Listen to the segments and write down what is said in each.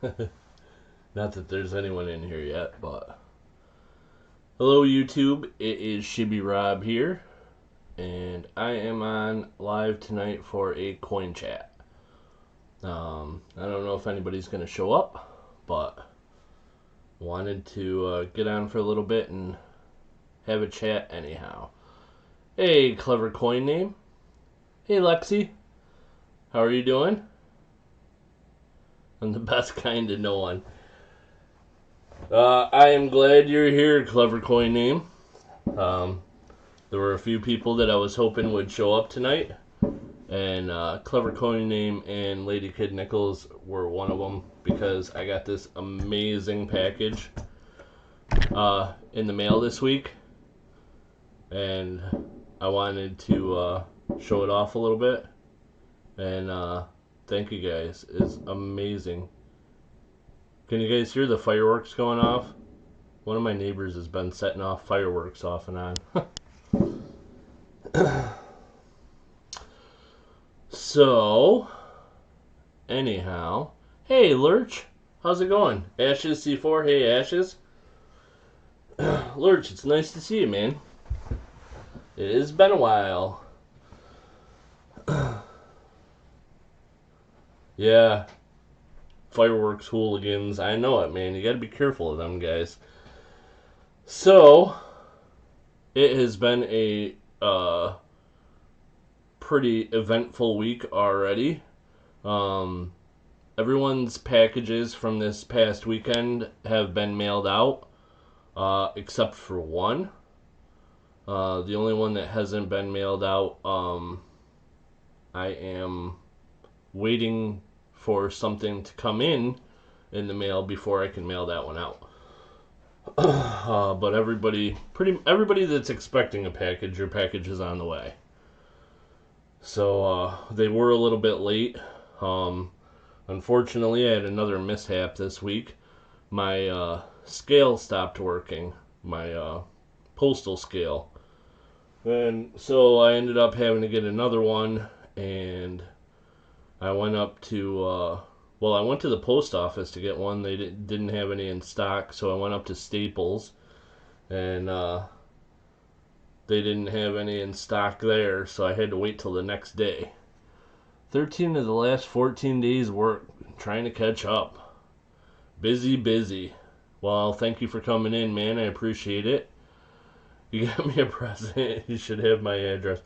Not that there's anyone in here yet, but hello YouTube, it is Shibby Rob here, and I am on live tonight for a coin chat. I don't know if anybody's going to show up, but wanted to get on for a little bit and have a chat anyhow. Hey, clever coin name. Hey, Lexi. How are you doing? I'm the best kind to no one. I am glad you're here, clever coin name. There were a few people that I was hoping would show up tonight, and clever coin name and Lady Kid Nichols were one of them because I got this amazing package in the mail this week, and I wanted to show it off a little bit. And thank you guys. It's amazing. Can you guys hear the fireworks going off? One of my neighbors has been setting off fireworks off and on. So, anyhow. Hey, Lurch. How's it going? Ashes C4. Hey, Ashes. Lurch, it's nice to see you, man. It has been a while. Yeah. Fireworks hooligans. I know it, man. You gotta be careful of them guys. So, it has been a pretty eventful week already. Everyone's packages from this past weekend have been mailed out, except for one. The only one that hasn't been mailed out, I am waiting for something to come in the mail before I can mail that one out. But everybody that's expecting a package, your package is on the way. So they were a little bit late. Unfortunately, I had another mishap this week. My scale stopped working, my postal scale, and so I ended up having to get another one. And I went up to, I went to the post office to get one. They didn't have any in stock, so I went up to Staples, and they didn't have any in stock there, so I had to wait till the next day. 13 of the last 14 days work, trying to catch up. Busy. Well, thank you for coming in, man. I appreciate it. You got me a present. You should have my address.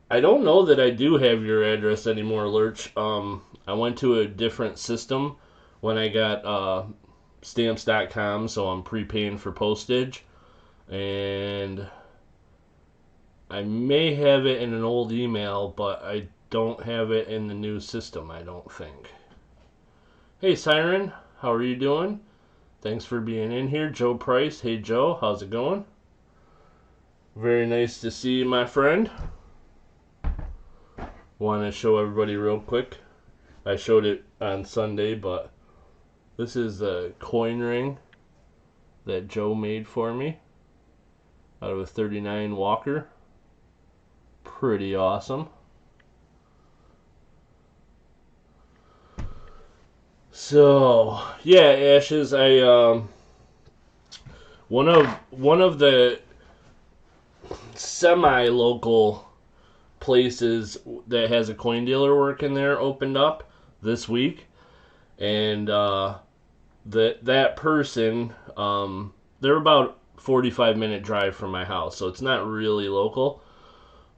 I don't know that I do have your address anymore, Lurch. I went to a different system when I got stamps.com, so I'm prepaying for postage. And I may have it in an old email, but I don't have it in the new system, I don't think. Hey, Siren, how are you doing? Thanks for being in here. Joe Price. Hey, Joe, how's it going? Very nice to see you, my friend. Want to show everybody real quick. I showed it on Sunday, but this is a coin ring that Joe made for me out of a 39 Walker. Pretty awesome. So yeah, Ashes. I one of the semi-local places that has a coin dealer working there opened up this week, and that person, they're about 45-minute drive from my house, so it's not really local,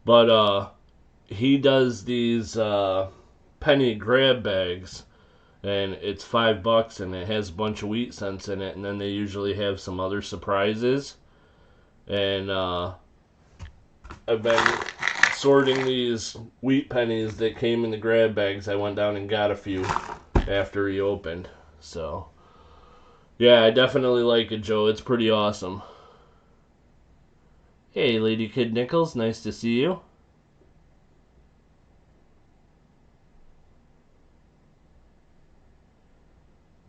but he does these penny grab bags, and it's $5, and it has a bunch of wheat cents in it, and then they usually have some other surprises. And I've been sorting these wheat pennies that came in the grab bags. I went down and got a few after he opened. So, yeah, I definitely like it, Joe. It's pretty awesome. Hey, Lady Kid Nichols, nice to see you.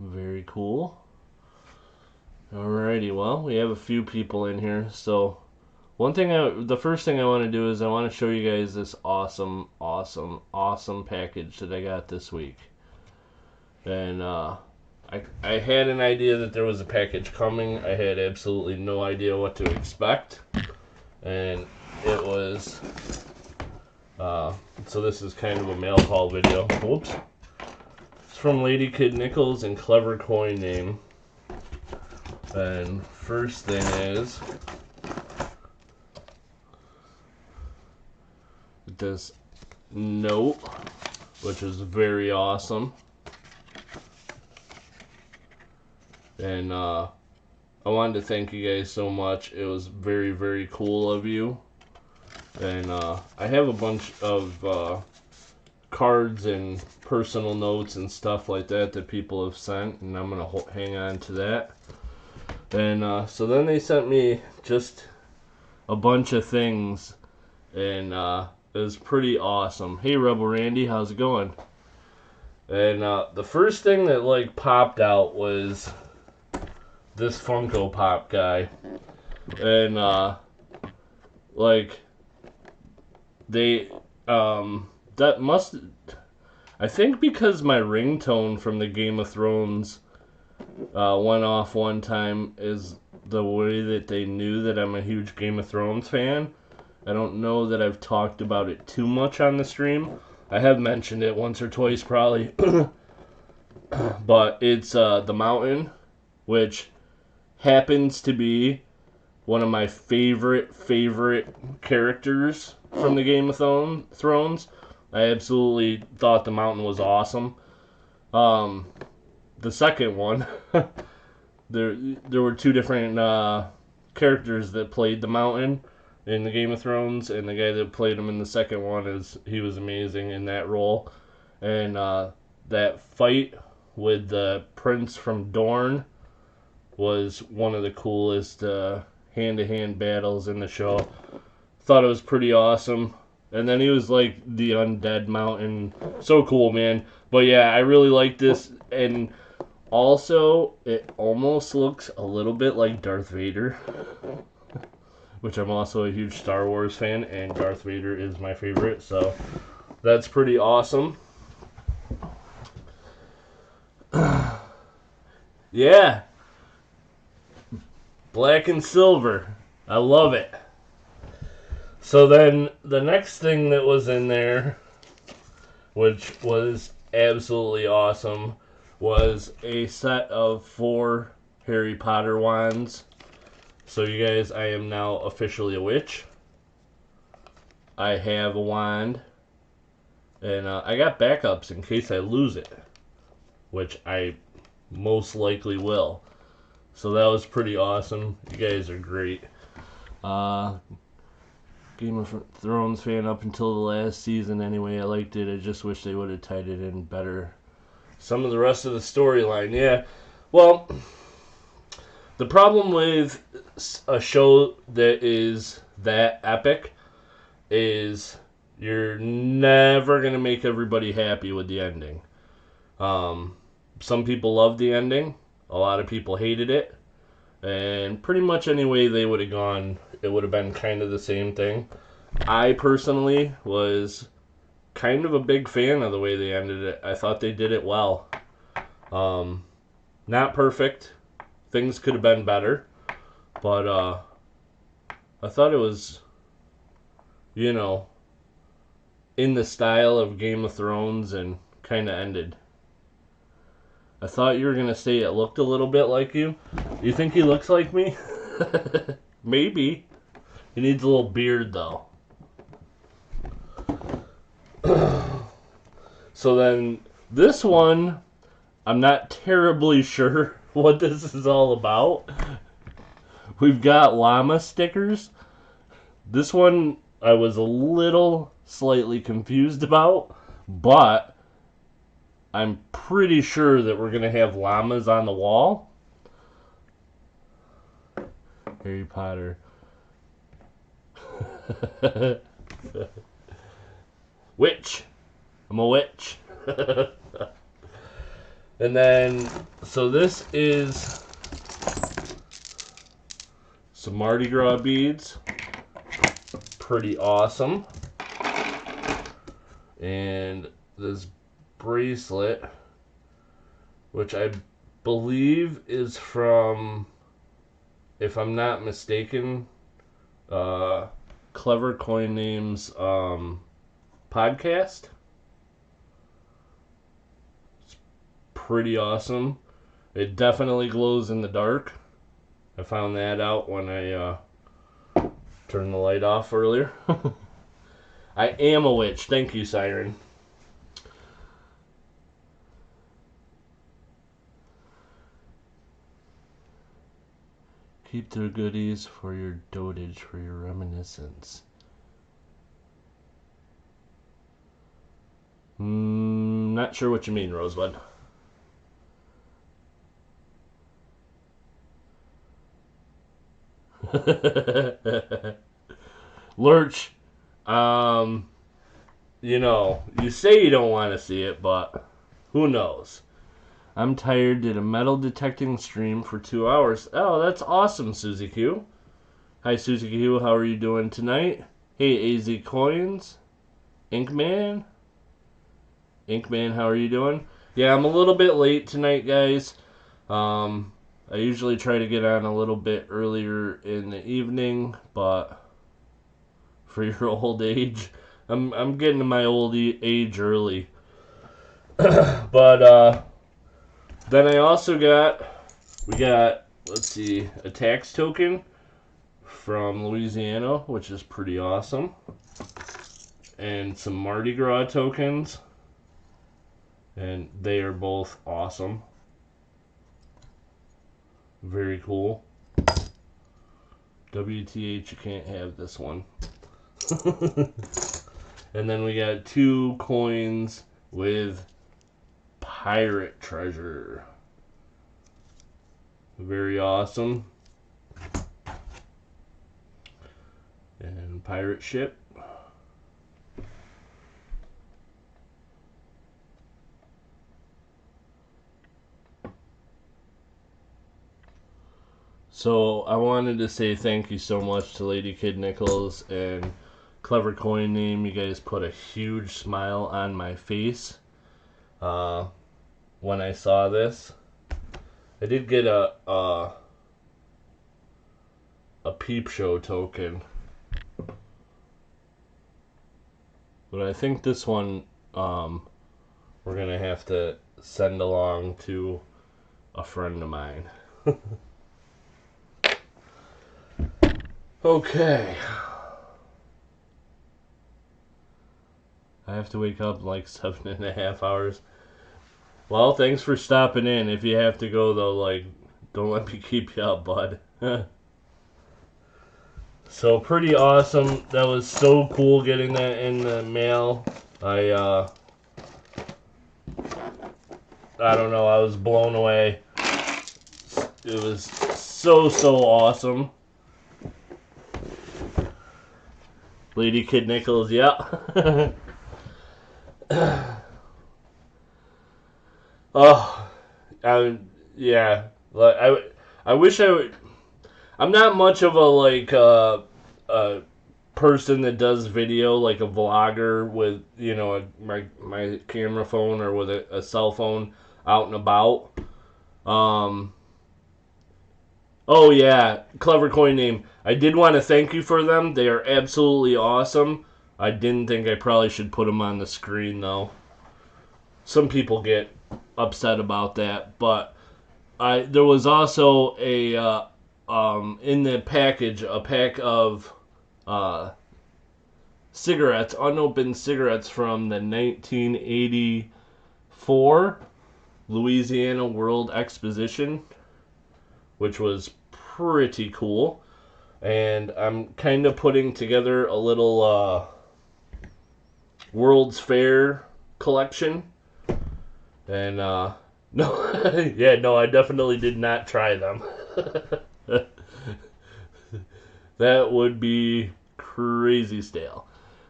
Very cool. Alrighty, well, we have a few people in here, so the first thing I want to do is I want to show you guys this awesome package that I got this week. And I had an idea that there was a package coming. I had absolutely no idea what to expect. And it was, so this is kind of a mail call video. Whoops. It's from Lady Kid Nichols and Clever Coin Name. And first thing is this note, which is very awesome. And I wanted to thank you guys so much. It was very, very cool of you. And I have a bunch of cards and personal notes and stuff like that that people have sent, and I'm going to hang on to that. And so then they sent me just a bunch of things, and it was pretty awesome. Hey, Rebel Randy, how's it going? And the first thing that like popped out was this Funko Pop guy. And like they that must, I think because my ringtone from the Game of Thrones went off one time is the way that they knew that I'm a huge Game of Thrones fan. I don't know that I've talked about it too much on the stream. I have mentioned it once or twice probably. But it's the Mountain, which happens to be one of my favorite characters from the Game of Thrones. I absolutely thought the Mountain was awesome. The second one, there were two different characters that played the Mountain in the Game of Thrones, and the guy that played him in the second one he was amazing in that role. And that fight with the Prince from Dorne was one of the coolest hand-to-hand battles in the show. Thought it was pretty awesome. And then he was like the Undead Mountain. So cool, man. But yeah, I really like this. And also, it almost looks a little bit like Darth Vader. Which I'm also a huge Star Wars fan, and Darth Vader is my favorite. So that's pretty awesome. Yeah. Black and silver. I love it. So then the next thing that was in there, which was absolutely awesome, was a set of 4 Harry Potter wands. So you guys, I am now officially a witch. I have a wand. And I got backups in case I lose it, which I most likely will. So that was pretty awesome. You guys are great. Game of Thrones fan up until the last season anyway. I liked it. I just wish they would have tied it in better. Some of the rest of the storyline, yeah. Well, the problem with a show that is that epic is you're never going to make everybody happy with the ending. Some people loved the ending. A lot of people hated it. And pretty much any way they would have gone, it would have been kind of the same thing. I personally was kind of a big fan of the way they ended it. I thought they did it well. Not perfect. Things could have been better. But I thought it was, you know, in the style of Game of Thrones and kind of ended. I thought you were going to say it looked a little bit like you. You think he looks like me? Maybe. He needs a little beard, though. So then, this one, I'm not terribly sure what this is all about. We've got llama stickers. This one, I was a little slightly confused about, but I'm pretty sure that we're going to have llamas on the wall. Harry Potter. Witch. I'm a witch. And then, so this is some Mardi Gras beads. Pretty awesome. And this bracelet which I believe is from, if I'm not mistaken, Clever Coin Names podcast. It's pretty awesome. It definitely glows in the dark. I found that out when I turned the light off earlier. I am a witch. Thank you, Siren. Keep the goodies for your dotage, for your reminiscence. Not sure what you mean, Rosebud. Lurch, you know, you say you don't want to see it, but who knows? I'm tired, did a metal detecting stream for 2 hours. Oh, that's awesome, Susie Q. Hi, Susie Q, how are you doing tonight? Hey, AZ Coins. Inkman, how are you doing? Yeah, I'm a little bit late tonight, guys. I usually try to get on a little bit earlier in the evening, but for your old age, I'm getting to my old age early. But then I also we got, let's see, a tax token from Louisiana, which is pretty awesome. And some Mardi Gras tokens. And they are both awesome. Very cool. WTH, you can't have this one. And then we got 2 coins with pirate treasure. Very awesome. And pirate ship. So I wanted to say thank you so much to Lady Kid Nichols and Clever Coin Name. You guys put a huge smile on my face when I saw this. I did get a peep show token, but I think this one we're gonna have to send along to a friend of mine. Okay. I have to wake up like 7.5 hours. Well, thanks for stopping in. If you have to go, though, like, don't let me keep you up, bud. So, pretty awesome. That was so cool getting that in the mail. I don't know. I was blown away. It was so awesome. Lady Kid Nichols, yeah. Oh, yeah. Like I wish I would. I'm not much of a person that does video, like a vlogger with, you know, my camera phone or with a cell phone out and about. Oh yeah, Clever Coin Name. I did want to thank you for them. They are absolutely awesome. I didn't think I probably should put them on the screen though. Some people get upset about that, but there was also a in the package a pack of cigarettes, unopened cigarettes from the 1984 Louisiana World Exposition, which was pretty cool. And I'm kind of putting together a little World's Fair collection. And no, yeah, no, I definitely did not try them. That would be crazy stale.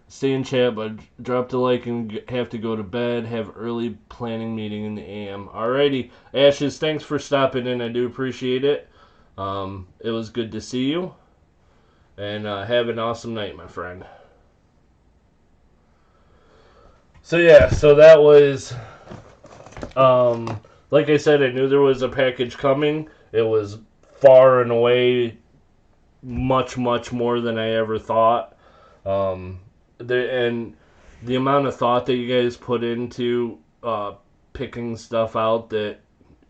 Stay in chat, but drop the like and have to go to bed. Have early planning meeting in the AM. Alrighty, Ashes, thanks for stopping in. I do appreciate it. It was good to see you. And have an awesome night, my friend. So yeah, so that was like I said, I knew there was a package coming. It was far and away much, much more than I ever thought. And the amount of thought that you guys put into picking stuff out that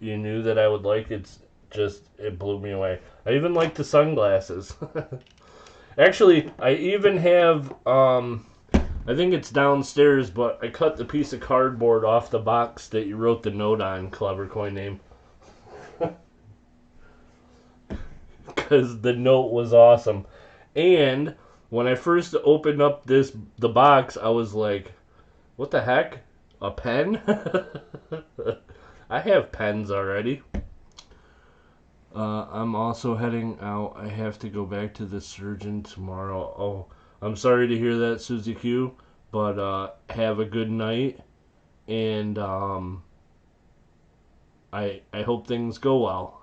you knew that I would like, it blew me away. I even like the sunglasses. Actually, I even have, I think it's downstairs, but I cut the piece of cardboard off the box that you wrote the note on, clever coin name. Because the note was awesome. And when I first opened up the box, I was like, what the heck? A pen? I have pens already. I'm also heading out. I have to go back to the surgeon tomorrow. Oh, I'm sorry to hear that, Susie Q. But have a good night. And I hope things go well.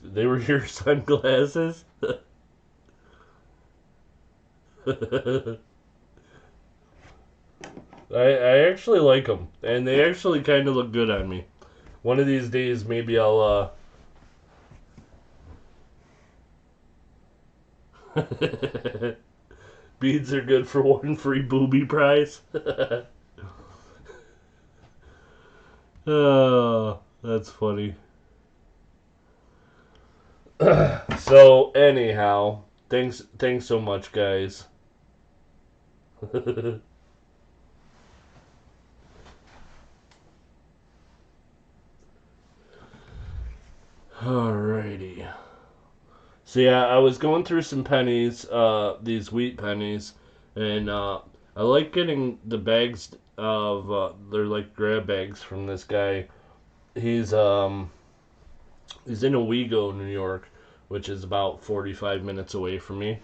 They were your sunglasses? I actually like them, and they actually kind of look good on me. One of these days, maybe I'll beads are good for one free booby prize. Oh, that's funny. So anyhow, thanks so much, guys. Alrighty. So yeah, I was going through some pennies, these wheat pennies, and I like getting the bags of they're like grab bags from this guy. He's in Owego, New York, which is about 45 minutes away from me,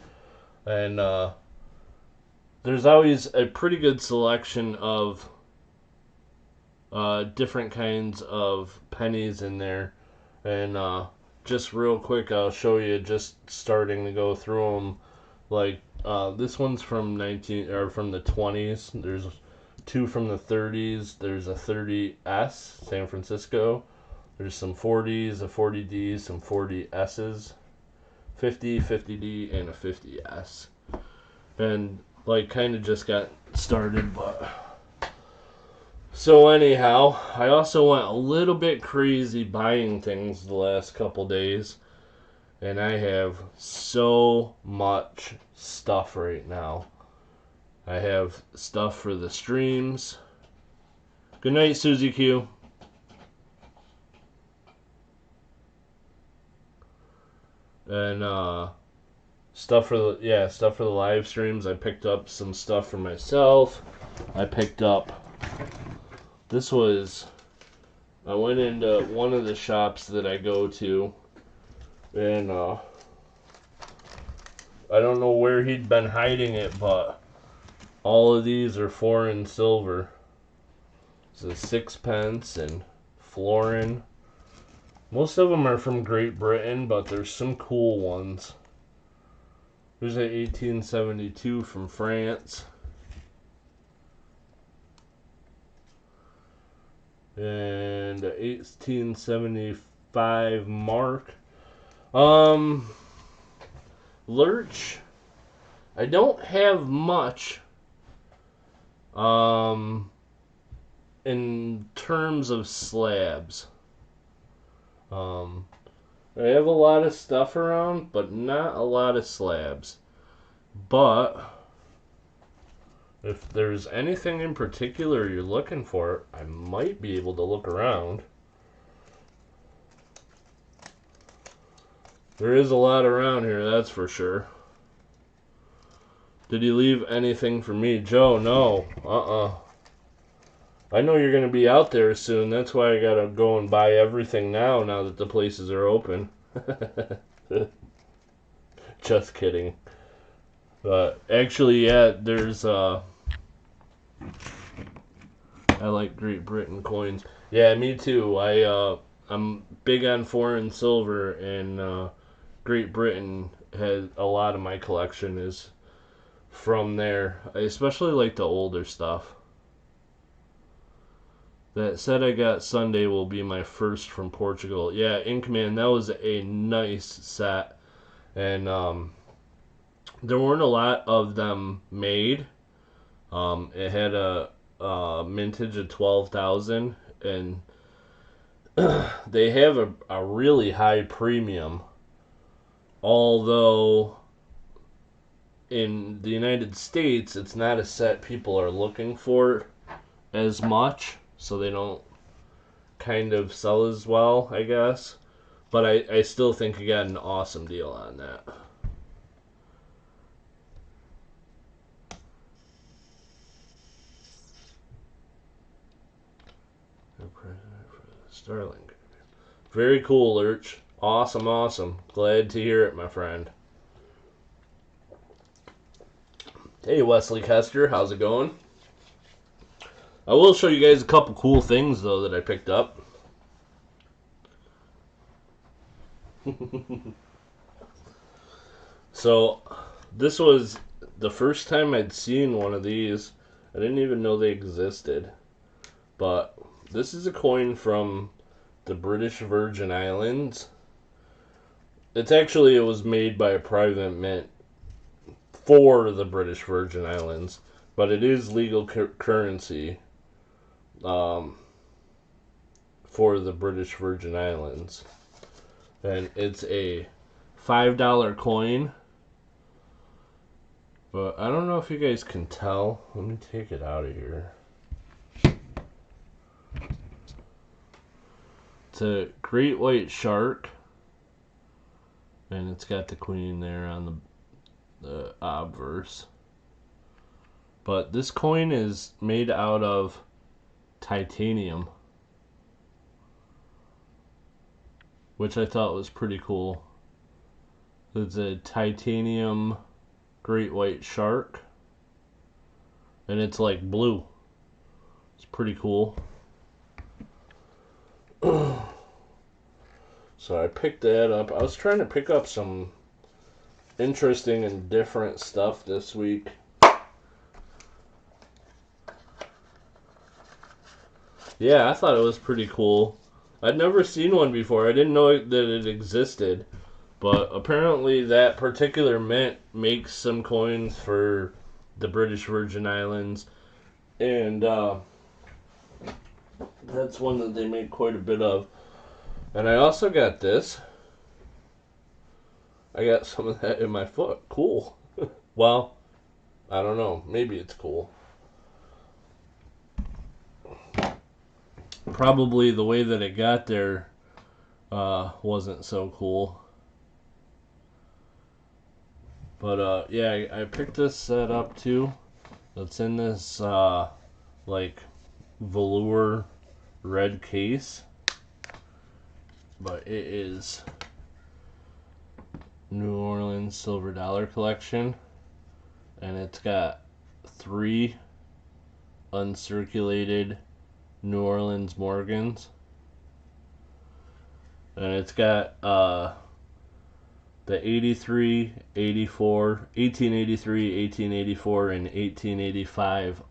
and there's always a pretty good selection of different kinds of pennies in there. And just real quick, I'll show you, just starting to go through them. Like this one's from from the 20s. There's two from the 30s. There's a 30S, San Francisco. There's some 40s, a 40D, some 40S's, 50, 50D, and a 50S. And like kind of just got started, but. So anyhow, I also went a little bit crazy buying things the last couple days, and I have so much stuff right now. I have stuff for the streams. Good night, Susie Q. And stuff for the live streams. I picked up some stuff for myself. I picked up. I went into one of the shops that I go to, and I don't know where he'd been hiding it, but all of these are foreign silver. So sixpence and florin. Most of them are from Great Britain, but there's some cool ones. There's an 1872 from France. And 1875 mark. Lurch. I don't have much in terms of slabs. I have a lot of stuff around, but not a lot of slabs. But if there's anything in particular you're looking for, I might be able to look around. There is a lot around here, that's for sure. Did you leave anything for me? Joe, no. I know you're going to be out there soon. That's why I got to go and buy everything now that the places are open. Just kidding. But actually, yeah, there's I like Great Britain coins. Yeah, me too. I'm big on foreign silver, and Great Britain has a lot of my collection is from there. I especially like the older stuff. That Said I Got Sunday will be my first from Portugal. Yeah, Inkman, that was a nice set. And there weren't a lot of them made. It had a mintage of 12,000, and they have a really high premium. Although in the United States, it's not a set people are looking for as much, so they don't kind of sell as well, I guess. But I still think you got an awesome deal on that. Starling. Very cool, Lurch. Awesome, awesome. Glad to hear it, my friend. Hey, Wesley Kester, how's it going? I will show you guys a couple cool things, though, that I picked up. So, this was the first time I'd seen one of these. I didn't even know they existed. But this is a coin from the British Virgin Islands. It was made by a private mint for the British Virgin Islands, but it is legal currency for the British Virgin Islands. And it's a $5 coin. But I don't know if you guys can tell. Let me take it out of here. It's a great white shark, and it's got the queen there on the obverse. But this coin is made out of titanium, which I thought was pretty cool. It's a titanium great white shark, and it's like blue. It's pretty cool. So I picked that up. I was trying to pick up some interesting and different stuff this week. Yeah, I thought it was pretty cool. I'd never seen one before. I didn't know that it existed. But apparently that particular mint makes some coins for the British Virgin Islands. And that's one that they make quite a bit of. And I also got this. I got some of that in my foot. Cool. Well, I don't know. Maybe it's cool. Probably the way that it got there wasn't so cool. But yeah, I picked this set up too. It's in this like velour red case. But it is New Orleans Silver Dollar Collection, and it's got 3 uncirculated New Orleans Morgans, and it's got the 83, 84, 1883, 1884, and 1885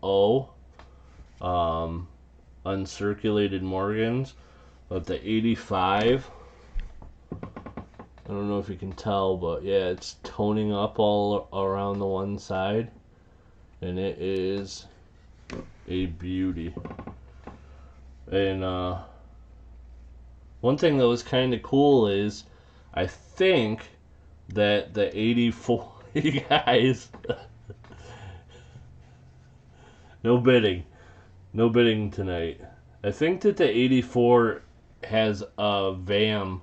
uncirculated Morgans. But the 85, I don't know if you can tell, but yeah, it's toning up all around the one side, and it is a beauty. And one thing that was kind of cool is I think that the 84, you guys, no bidding tonight. I think that the 84 has a VAM.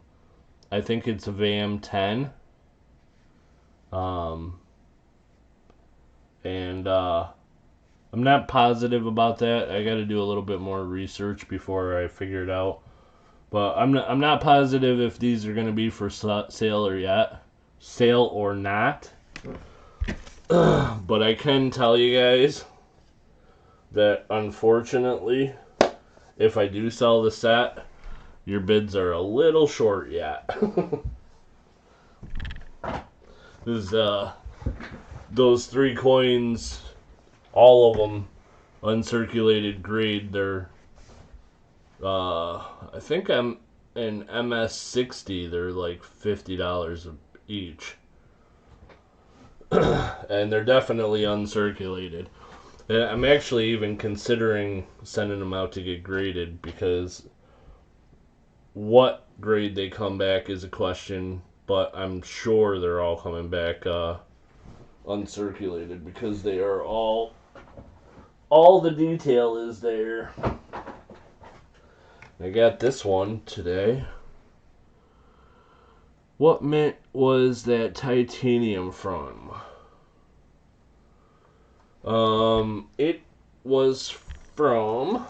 I think it's a VAM 10. And I'm not positive about that. I got to do a little bit more research before I figure it out. But I'm not positive if these are going to be for sale or not. But I can tell you guys that unfortunately, if I do sell the set, your bids are a little short yet. This those 3 coins, all of them uncirculated grade. They're I think I'm an MS60. They're like $50 each, and they're definitely uncirculated. And I'm actually even considering sending them out to get graded, because what grade they come back is a question, but I'm sure they're all coming back uncirculated, because they are all the detail is there. I got this one today. What mint was that titanium from? It was from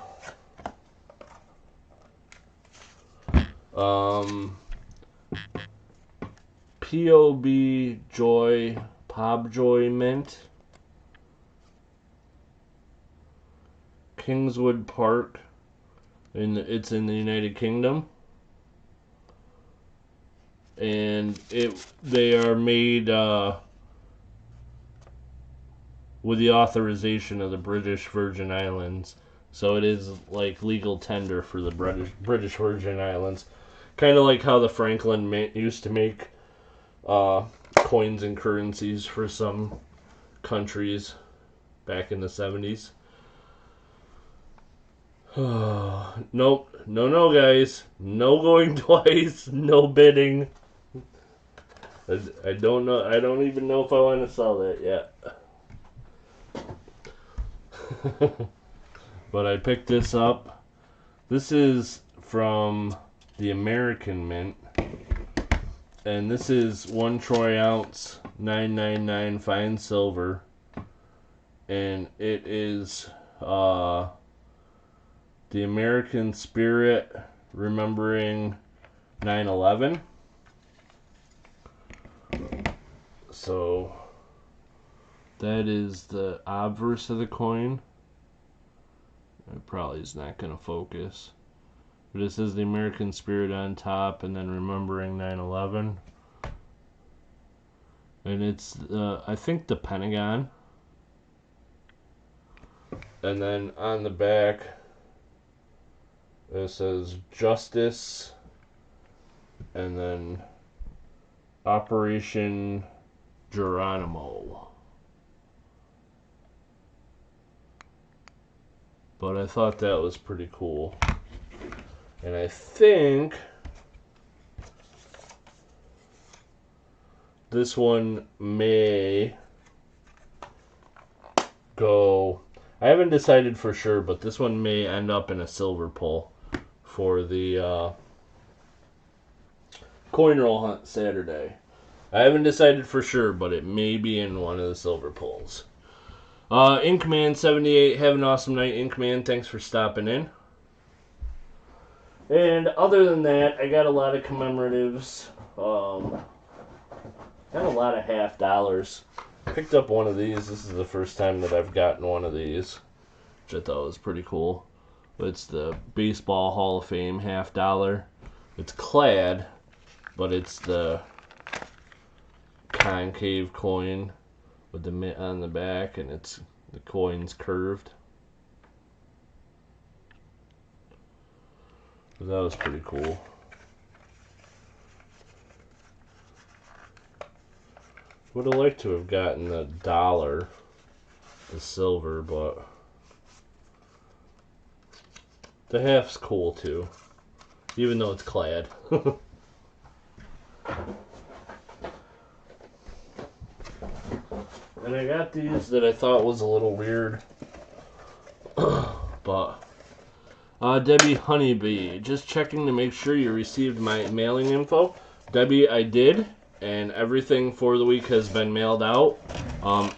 POB Joy, Pobjoy Mint, Kingswood Park, it's in the United Kingdom, and they are made with the authorization of the British Virgin Islands, so it is like legal tender for the British Virgin Islands, kind of like how the Franklin Mint used to make coins and currencies for some countries back in the 70s. Nope. No, guys. No going twice. No bidding. I don't know. I don't even know if I want to sell that yet. But I picked this up. This is from the American Mint. And this is 1 troy ounce, 999 fine silver. And it is the American Spirit remembering 9/11. So that is the obverse of the coin. It probably is not going to focus. But it says the American Spirit on top, and then remembering 9/11. And it's, I think, the Pentagon. And then on the back, it says Justice, and then Operation Geronimo. But I thought that was pretty cool. And I think this one may go, I haven't decided for sure, but this one may end up in a silver pull for the coin roll hunt Saturday. I haven't decided for sure, but it may be in one of the silver pulls. Inkman 78, have an awesome night, Inkman. Thanks for stopping in. And other than that, I got a lot of commemoratives. Got a lot of $50. Picked up one of these. This is the first time that I've gotten one of these, which I thought was pretty cool. It's the Baseball Hall of Fame $50. It's clad, but it's the concave coin with the mint on the back, and it's the coin's curved. But that was pretty cool. Would have liked to have gotten the dollar, the silver, but the half's cool too, even though it's clad. And I got these that I thought was a little weird, but Debbie Honeybee, just checking to make sure you received my mailing info. Debbie, I did, and everything for the week has been mailed out.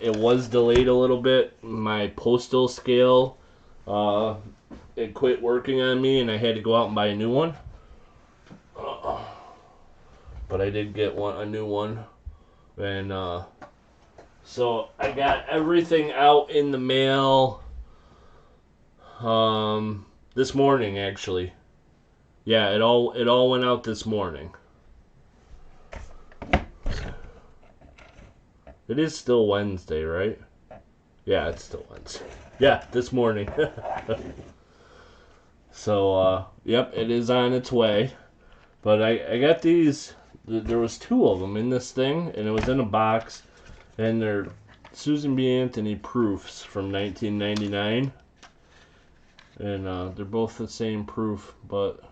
It was delayed a little bit. My postal scale, it quit working on me, and I had to go out and buy a new one. But I did get a new one, and so I got everything out in the mail this morning, actually. Yeah, it all went out this morning. It is still Wednesday, right? Yeah, it's still Wednesday. Yeah, this morning. So, yep, it is on its way. But I got these. There was two of them in this thing, and it was in a box. And they're Susan B. Anthony proofs from 1999. And they're both the same proof, but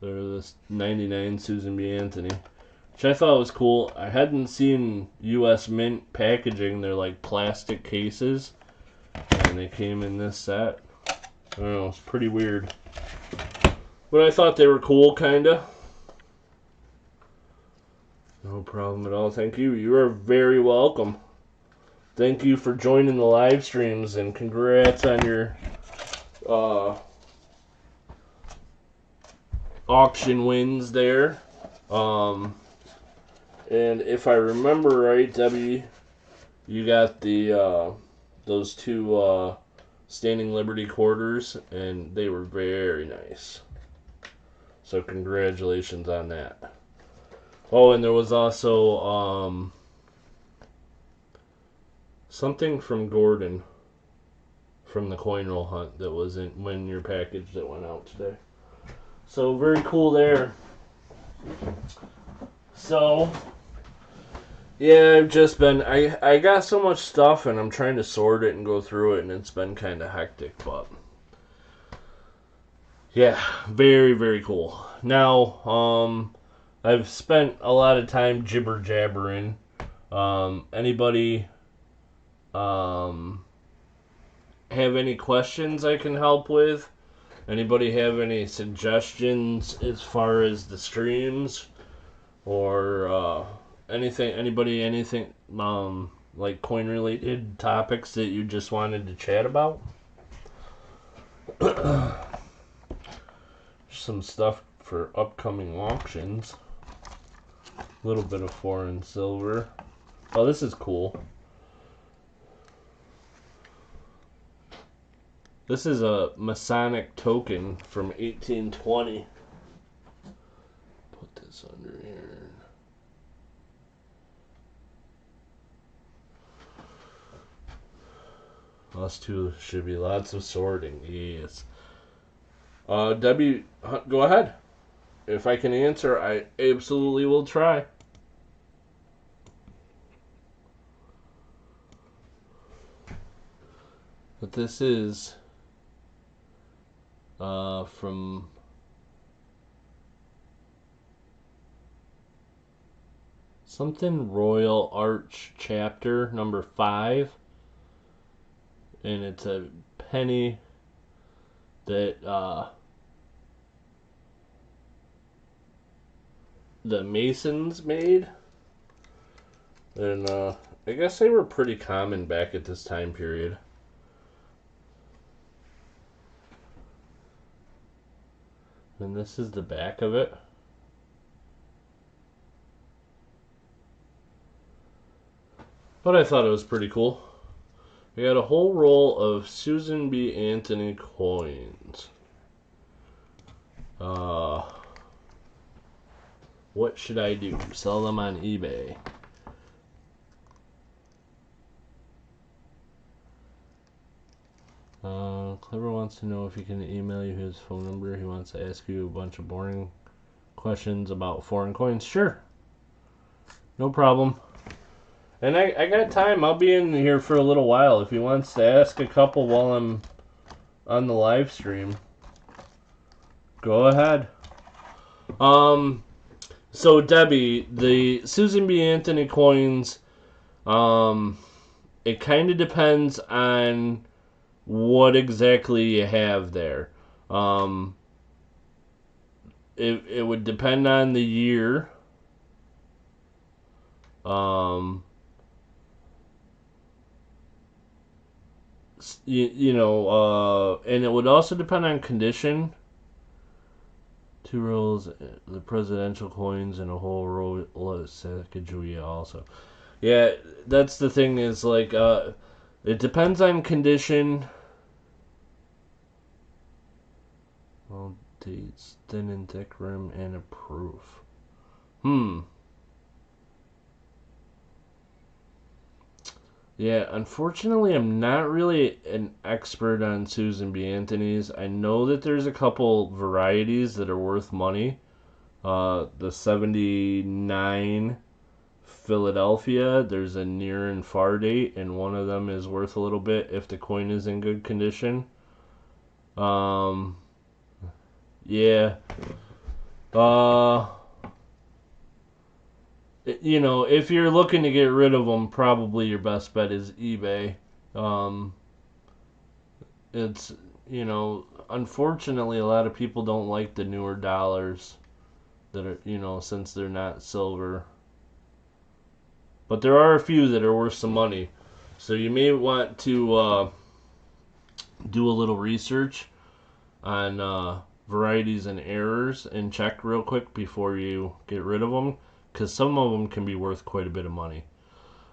they're this 99 Susan B. Anthony. Which I thought was cool. I hadn't seen U.S. Mint packaging. They're like plastic cases. And they came in this set. I don't know, it's pretty weird. But I thought they were cool, kinda. No problem at all. Thank you. You are very welcome. Thank you for joining the live streams, and congrats on your auction wins there. And if I remember right, Debbie, you got the those two Standing Liberty quarters, and they were very nice. So congratulations on that. Oh, and there was also something from Gordon from the coin roll hunt that was in your package that went out today. So very cool there. So yeah, I've just been I got so much stuff, and I'm trying to sort it and go through it, and it's been kind of hectic, but yeah, very, very cool. Now, I've spent a lot of time jibber jabbering. Anybody have any questions I can help with? Anybody have any suggestions as far as the streams or anything? Anybody anything like coin related topics that you just wanted to chat about? Some stuff for upcoming auctions. A little bit of foreign silver. Oh, this is cool. This is a Masonic token from 1820. Put this under here. Us too should be lots of sorting. Yes. Debbie, go ahead. If I can answer, I absolutely will try. But this is from something Royal Arch chapter number 5, and it's a penny that the Masons made, and I guess they were pretty common back at this time period. And this is the back of it. But I thought it was pretty cool. We got a whole roll of Susan B. Anthony coins. What should I do? Sell them on eBay. Clever wants to know if he can email you his phone number. He wants to ask you a bunch of boring questions about foreign coins. Sure. No problem. And I got time. I'll be in here for a little while. If he wants to ask a couple while I'm on the live stream, go ahead. So Debbie, the Susan B. Anthony coins, it kind of depends on what exactly you have there. It would depend on the year. You know, and it would also depend on condition. 2 rolls, the presidential coins, and a whole roll of Sacagawea also. Yeah, that's the thing is, like, it depends on condition. Well, dates, thin and thick rim, and a proof. Yeah, unfortunately, I'm not really an expert on Susan B. Anthony's. I know that there's a couple varieties that are worth money. The 79 Philadelphia, there's a near and far date, and one of them is worth a little bit if the coin is in good condition. Um, yeah. Uh, if you're looking to get rid of them, probably your best bet is eBay. Um, it's, unfortunately, a lot of people don't like the newer dollars that are, since they're not silver. But there are a few that are worth some money. So you may want to do a little research on varieties and errors and check real quick before you get rid of them, because some of them can be worth quite a bit of money.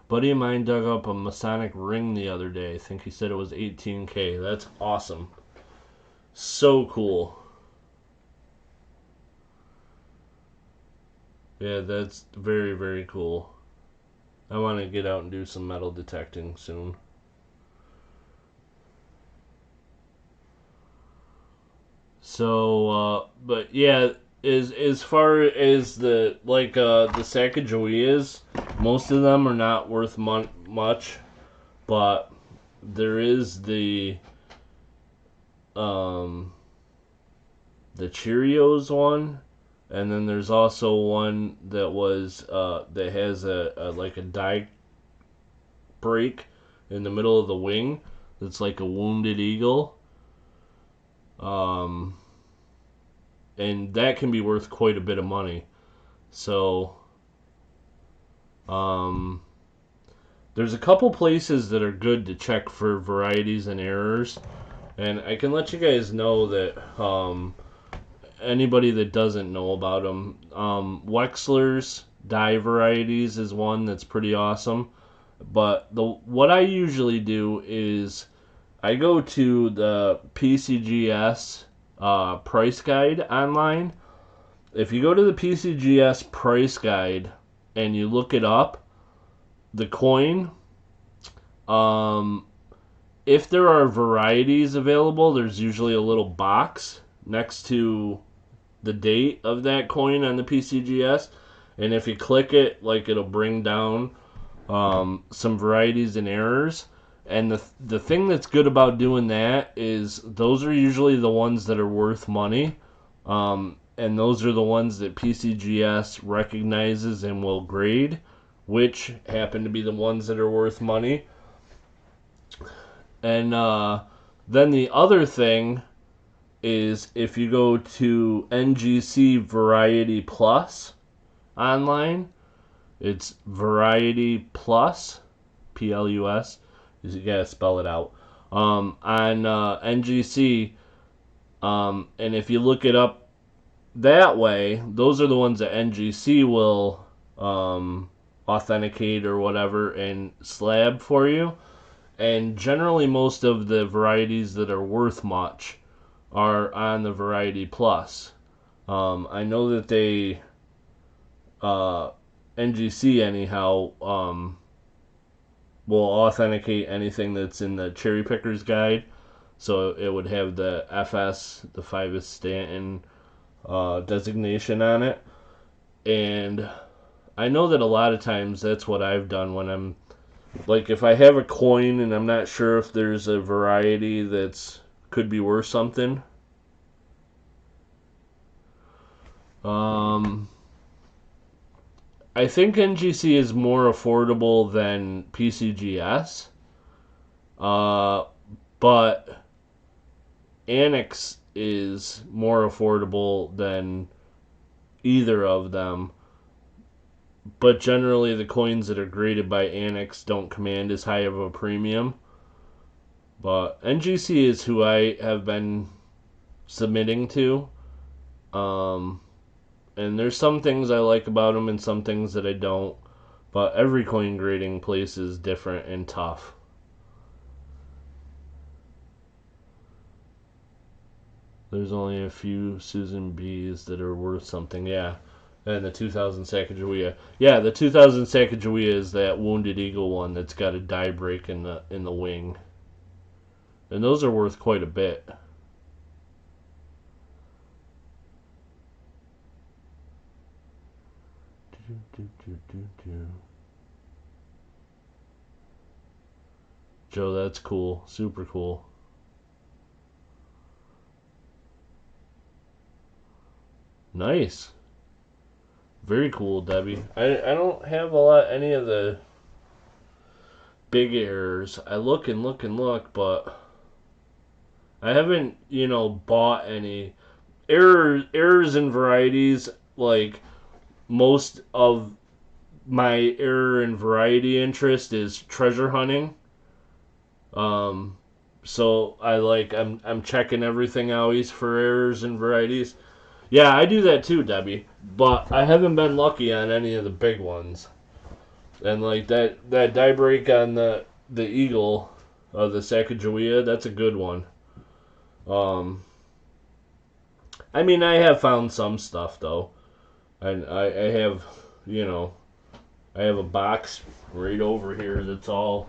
A buddy of mine dug up a Masonic ring the other day. I think he said it was 18K. That's awesome. So cool. Yeah, that's very, very cool. I want to get out and do some metal detecting soon. So, but yeah, as far as the Sacagaweas, most of them are not worth much, but there is um the Cheerios one, and then there's also one that that has a die break in the middle of the wing that's like a wounded eagle. Um, and that can be worth quite a bit of money. So, um, there's a couple places that are good to check for varieties and errors, and I can let you guys know that anybody that doesn't know about them, Wexler's dye varieties is one that's pretty awesome. But what I usually do is I go to the PCGS price guide online. If you go to the PCGS price guide and you look it up, the coin, um, if there are varieties available, there's usually a little box next to the date of that coin on the PCGS. And if you click it, it'll bring down some varieties and errors. And the thing that's good about doing that is those are usually the ones that are worth money. And those are the ones that PCGS recognizes and will grade, which happen to be the ones that are worth money. And then the other thing is if you go to NGC Variety Plus online, it's Variety Plus, Plus. You gotta spell it out. On NGC, and if you look it up that way, those are the ones that NGC will authenticate or whatever and slab for you. And generally, most of the varieties that are worth much are on the Variety Plus. I know that they, NGC anyhow, will authenticate anything that's in the Cherry Picker's Guide. So it would have the FS, the 5S Stanton designation on it. And I know that a lot of times that's what I've done when I'm if I have a coin and I'm not sure if there's a variety that's could be worth something. I think NGC is more affordable than PCGS, but Annex is more affordable than either of them. But generally, the coins that are graded by Annex don't command as high of a premium. But NGC is who I have been submitting to. And there's some things I like about them and some things that I don't. But every coin grading place is different and tough. There's only a few Susan B's that are worth something. Yeah. And the 2000 Sacagawea. Yeah, the 2000 Sacagawea is that Wounded Eagle one that's got a die break in the wing. And those are worth quite a bit. Joe, that's cool. Super cool. Nice. Very cool, Debbie. I don't have any of the big errors. I look and look and look, but I haven't, bought any errors and varieties. Like, most of my error and variety interest is treasure hunting. So I'm checking everything always for errors and varieties. Yeah, I do that too, Debbie. But I haven't been lucky on any of the big ones. And like that die break on the Eagle of the Sacagawea, that's a good one. I mean, I have found some stuff though. And I have, I have a box right over here that's all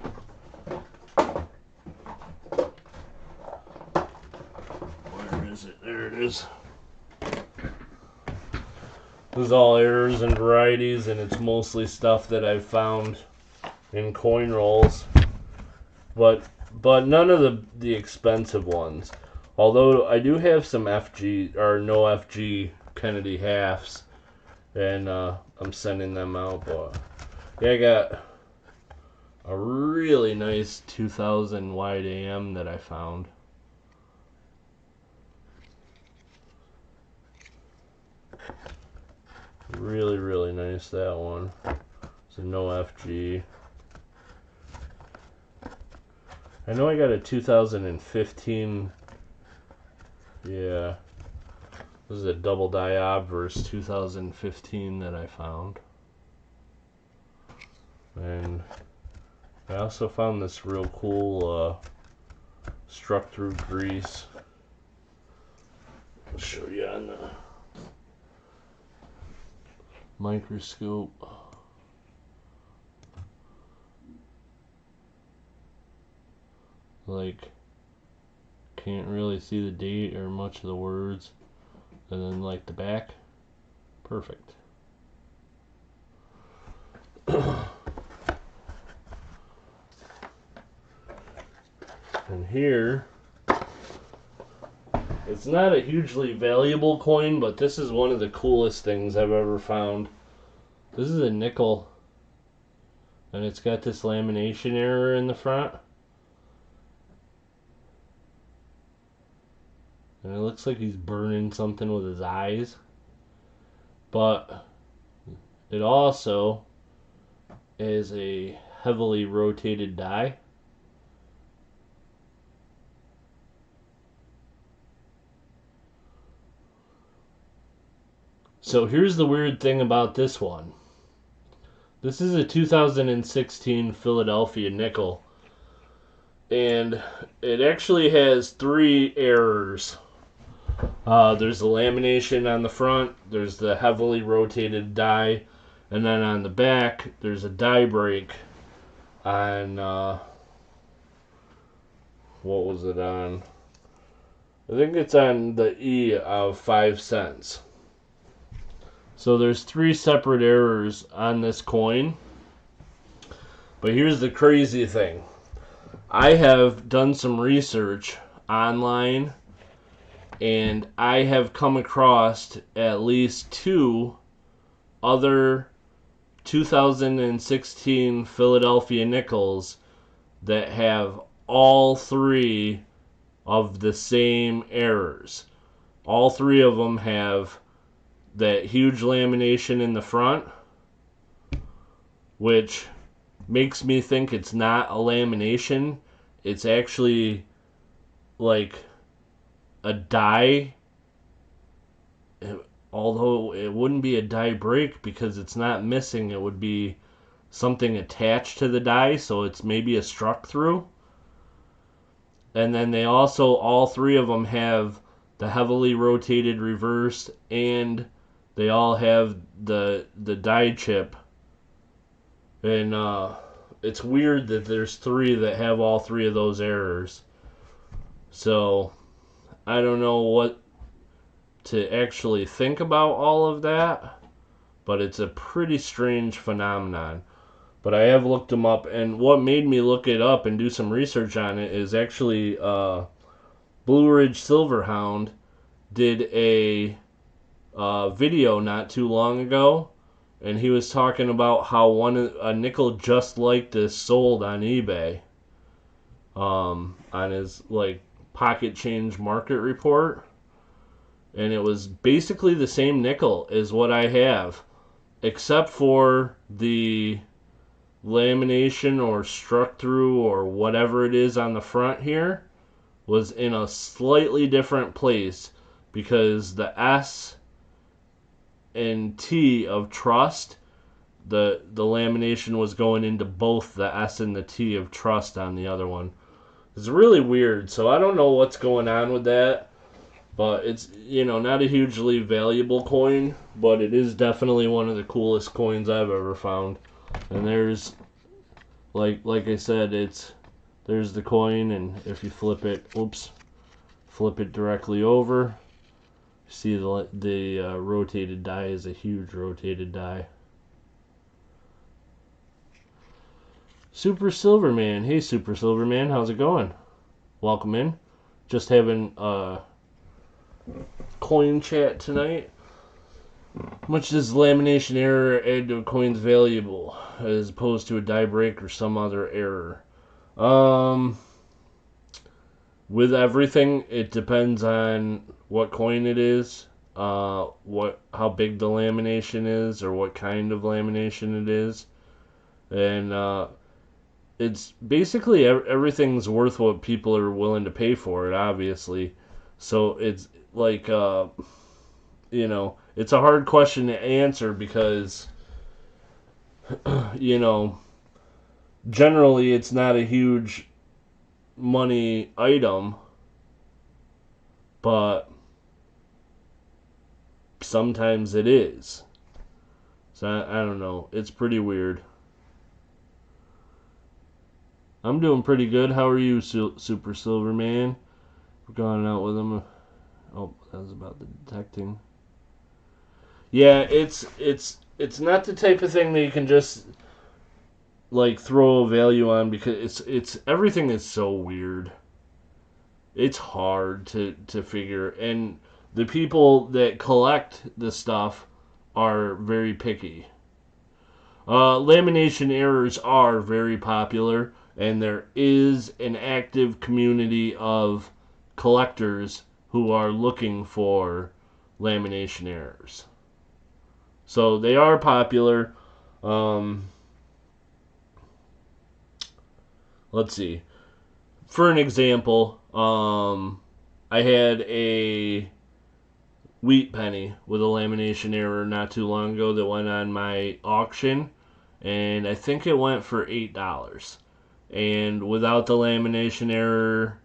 where is it? There it is. This is all errors and varieties, and it's mostly stuff that I've found in coin rolls, but none of the expensive ones. Although I do have some FG or no FG Kennedy halves, and I'm sending them out. But yeah, I got a really nice 2000 wide AM that I found. Really, really nice, that one. It's a no FG. I know I got a 2015. Yeah. This is a double die obverse 2015 that I found. And I also found this real cool struck through grease. I'll show you on the microscope. Like, can't really see the date or much of the words, and then like the back, perfect. And here, it's not a hugely valuable coin, but this is one of the coolest things I've ever found. This is a nickel, and it's got this lamination error in the front. And it looks like he's burning something with his eyes. But it also is a heavily rotated die. So here's the weird thing about this one. This is a 2016 Philadelphia nickel. And it actually has 3 errors. There's the lamination on the front, there's the heavily rotated die, and then on the back there's a die break on, what was it on? I think it's on the E of 5 cents. So there's 3 separate errors on this coin. But here's the crazy thing. I have done some research online, and I have come across at least 2 other 2016 Philadelphia nickels that have all 3 of the same errors. All 3 of them have that huge lamination in the front, which makes me think it's not a lamination. It's actually like a die, although it wouldn't be a die break because it's not missing. It would be something attached to the die, so it's maybe a struck through. And then they also, all 3 of them have the heavily rotated reverse and they all have the die chip, and it's weird that there's 3 that have all 3 of those errors. So I don't know what to actually think about all of that, but it's a pretty strange phenomenon. But I have looked them up, and what made me look it up and do some research on it is actually Blue Ridge Silverhound did a video not too long ago, and he was talking about how a nickel just like this sold on eBay, on his like pocket change market report, and it was basically the same nickel as what I have, except for the lamination or struck through or whatever it is on the front here was in a slightly different place, because the S and T of trust, the lamination was going into both the S and the T of trust on the other one. It's really weird, so I don't know what's going on with that, but it's, not a hugely valuable coin, but it is definitely one of the coolest coins I've ever found. And there's, like I said, there's the coin, and if you flip it directly over, you see the rotated die is a huge rotated die. Super Silverman. Hey, Super Silverman, how's it going? Welcome in. Just having a coin chat tonight. Much does lamination error add to a coin's valuable as opposed to a die break or some other error? With everything, it depends on what coin it is, how big the lamination is, or what kind of lamination it is, and it's basically everything's worth what people are willing to pay for it, obviously. So it's like, it's a hard question to answer because, generally it's not a huge money item, but sometimes it is. So I don't know. It's pretty weird. I'm doing pretty good. How are you, Super Silverman? We're going out with him. Oh, that was about the detecting. Yeah, it's not the type of thing that you can just like throw a value on, because it's everything is so weird. It's hard to figure, and the people that collect the stuff are very picky. Lamination errors are very popular, and there is an active community of collectors who are looking for lamination errors. So they are popular. Let's see. For an example, I had a wheat penny with a lamination error not too long ago that went on my auction, and I think it went for $8. And without the lamination error,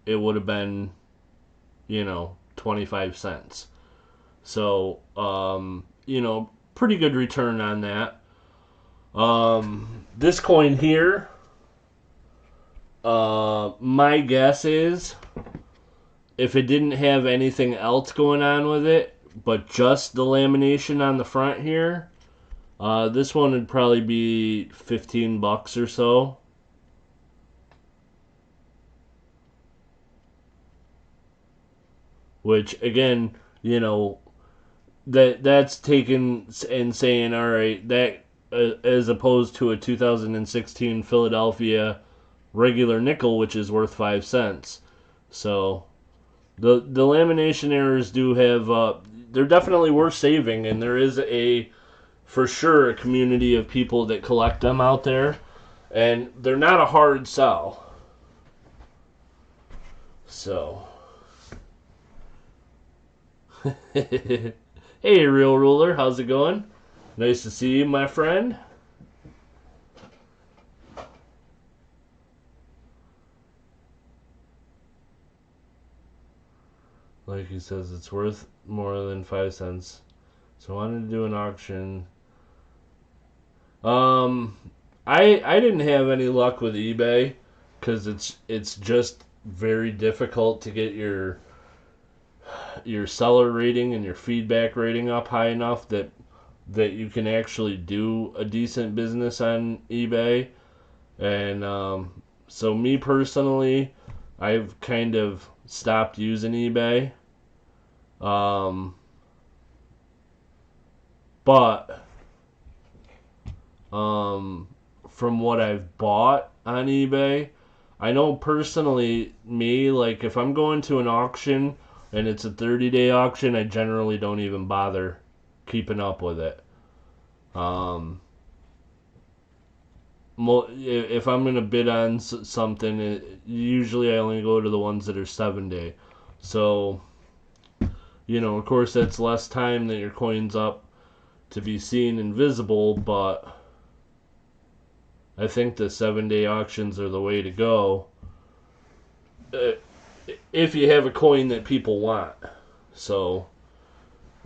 it would have been, 25 cents. So, pretty good return on that. This coin here, my guess is, if it didn't have anything else going on with it, but just the lamination on the front here, this one would probably be $15 or so. Which, again, that's taken and saying, all right, that as opposed to a 2016 Philadelphia regular nickel, which is worth 5 cents. So the lamination errors do have, they're definitely worth saving, and there is for sure a community of people that collect them out there, and they're not a hard sell. So hey, Real Ruler, how's it going? Nice to see you, my friend. like he says, it's worth more than 5 cents. So I wanted to do an auction. I didn't have any luck with eBay because it's just very difficult to get your seller rating and your feedback rating up high enough that you can actually do a decent business on eBay. And so me personally, I've kind of stopped using eBay. But from what I've bought on eBay, I know personally, me, like if I'm going to an auction and it's a 30-day auction, I generally don't even bother keeping up with it. If I'm going to bid on something, usually I only go to the ones that are 7-day. So, of course that's less time that your coin's up to be seen and visible, but I think the 7-day auctions are the way to go if you have a coin that people want. So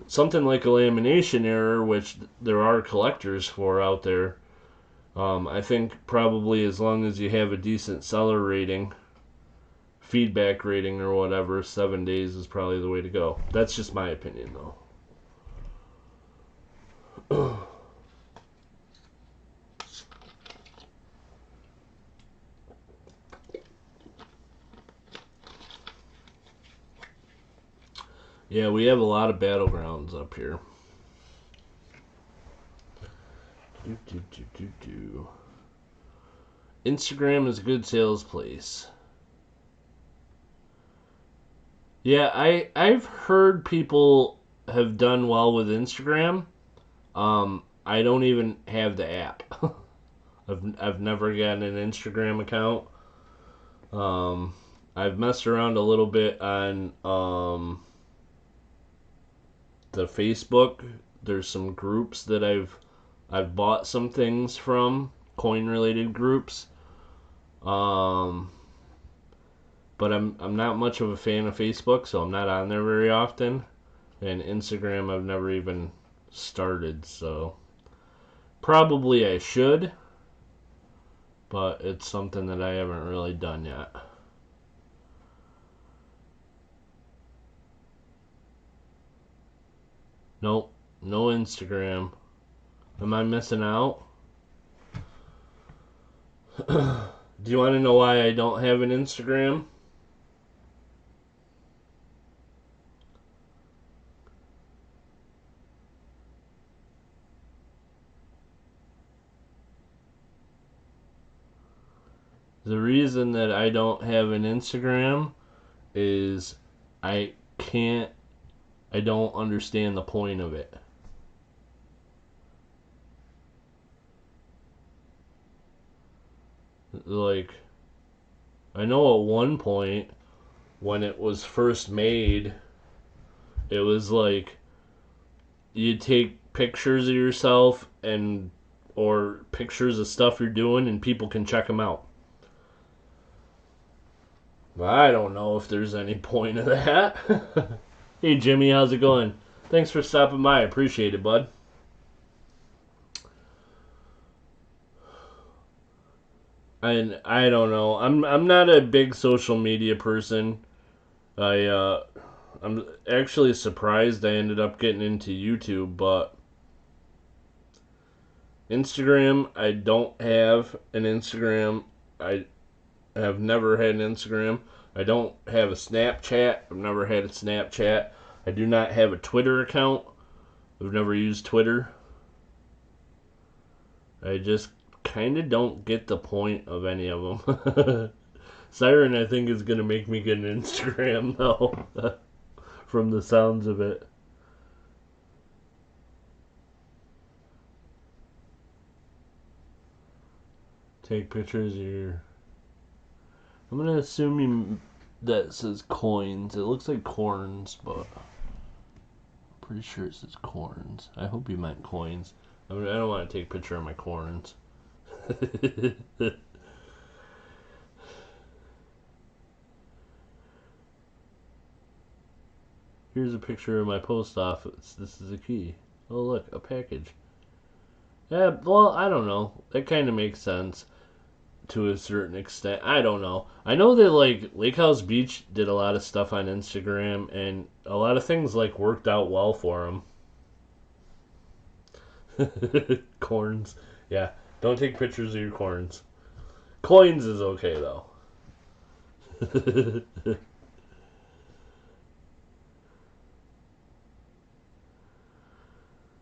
something like a lamination error, which there are collectors for out there, I think probably as long as you have a decent seller rating, feedback rating or whatever, 7 days is probably the way to go. That's just my opinion though. Yeah, we have a lot of battlegrounds up here. Instagram is a good sales place. Yeah, I've heard people have done well with Instagram. I don't even have the app. I've never gotten an Instagram account. I've messed around a little bit on the Facebook. There's some groups that I've bought some things from, coin related groups. But I'm not much of a fan of Facebook, so I'm not on there very often. And Instagram I've never even started, so probably I should, but it's something that I haven't really done yet. Nope, no Instagram. Am I missing out? Do you want to know why I don't have an Instagram? The reason that I don't have an Instagram is I don't understand the point of it. Like, I know at one point when it was first made, it was like you take pictures of yourself or pictures of stuff you're doing and people can check them out. I don't know if there's any point of that. Hey Jimmy, how's it going? Thanks for stopping by. I appreciate it, bud. I don't know. I'm not a big social media person. I'm actually surprised I ended up getting into YouTube, but Instagram, I don't have an Instagram. I have never had an Instagram. I don't have a Snapchat. I've never had a Snapchat. I do not have a Twitter account. I've never used Twitter. I just kind of don't get the point of any of them. Siren, I think, is going to make me get an Instagram, though, from the sounds of it. Take pictures of your... I'm going to assume that says coins. It looks like corns, but I'm pretty sure it says corns. I hope you meant coins. I don't want to take a picture of my corns. Here's a picture of my post office. This is a key. Oh, look, a package. Yeah, well, I don't know. That kind of makes sense to a certain extent. I don't know. I know that, like, Lake House Beach did a lot of stuff on Instagram, and a lot of things, like, worked out well for them. Corns. Yeah, don't take pictures of your corns. Coins is okay, though.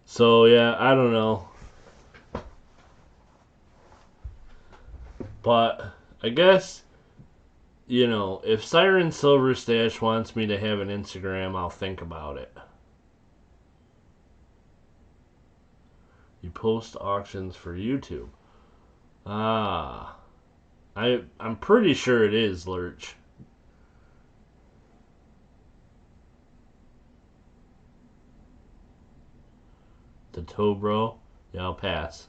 So, yeah, I don't know. But I guess, you know, if Siren Silver Stash wants me to have an Instagram, I'll think about it. You post auctions for YouTube. Ah. I'm pretty sure it is, Lurch. The toe bro? Yeah, I'll pass.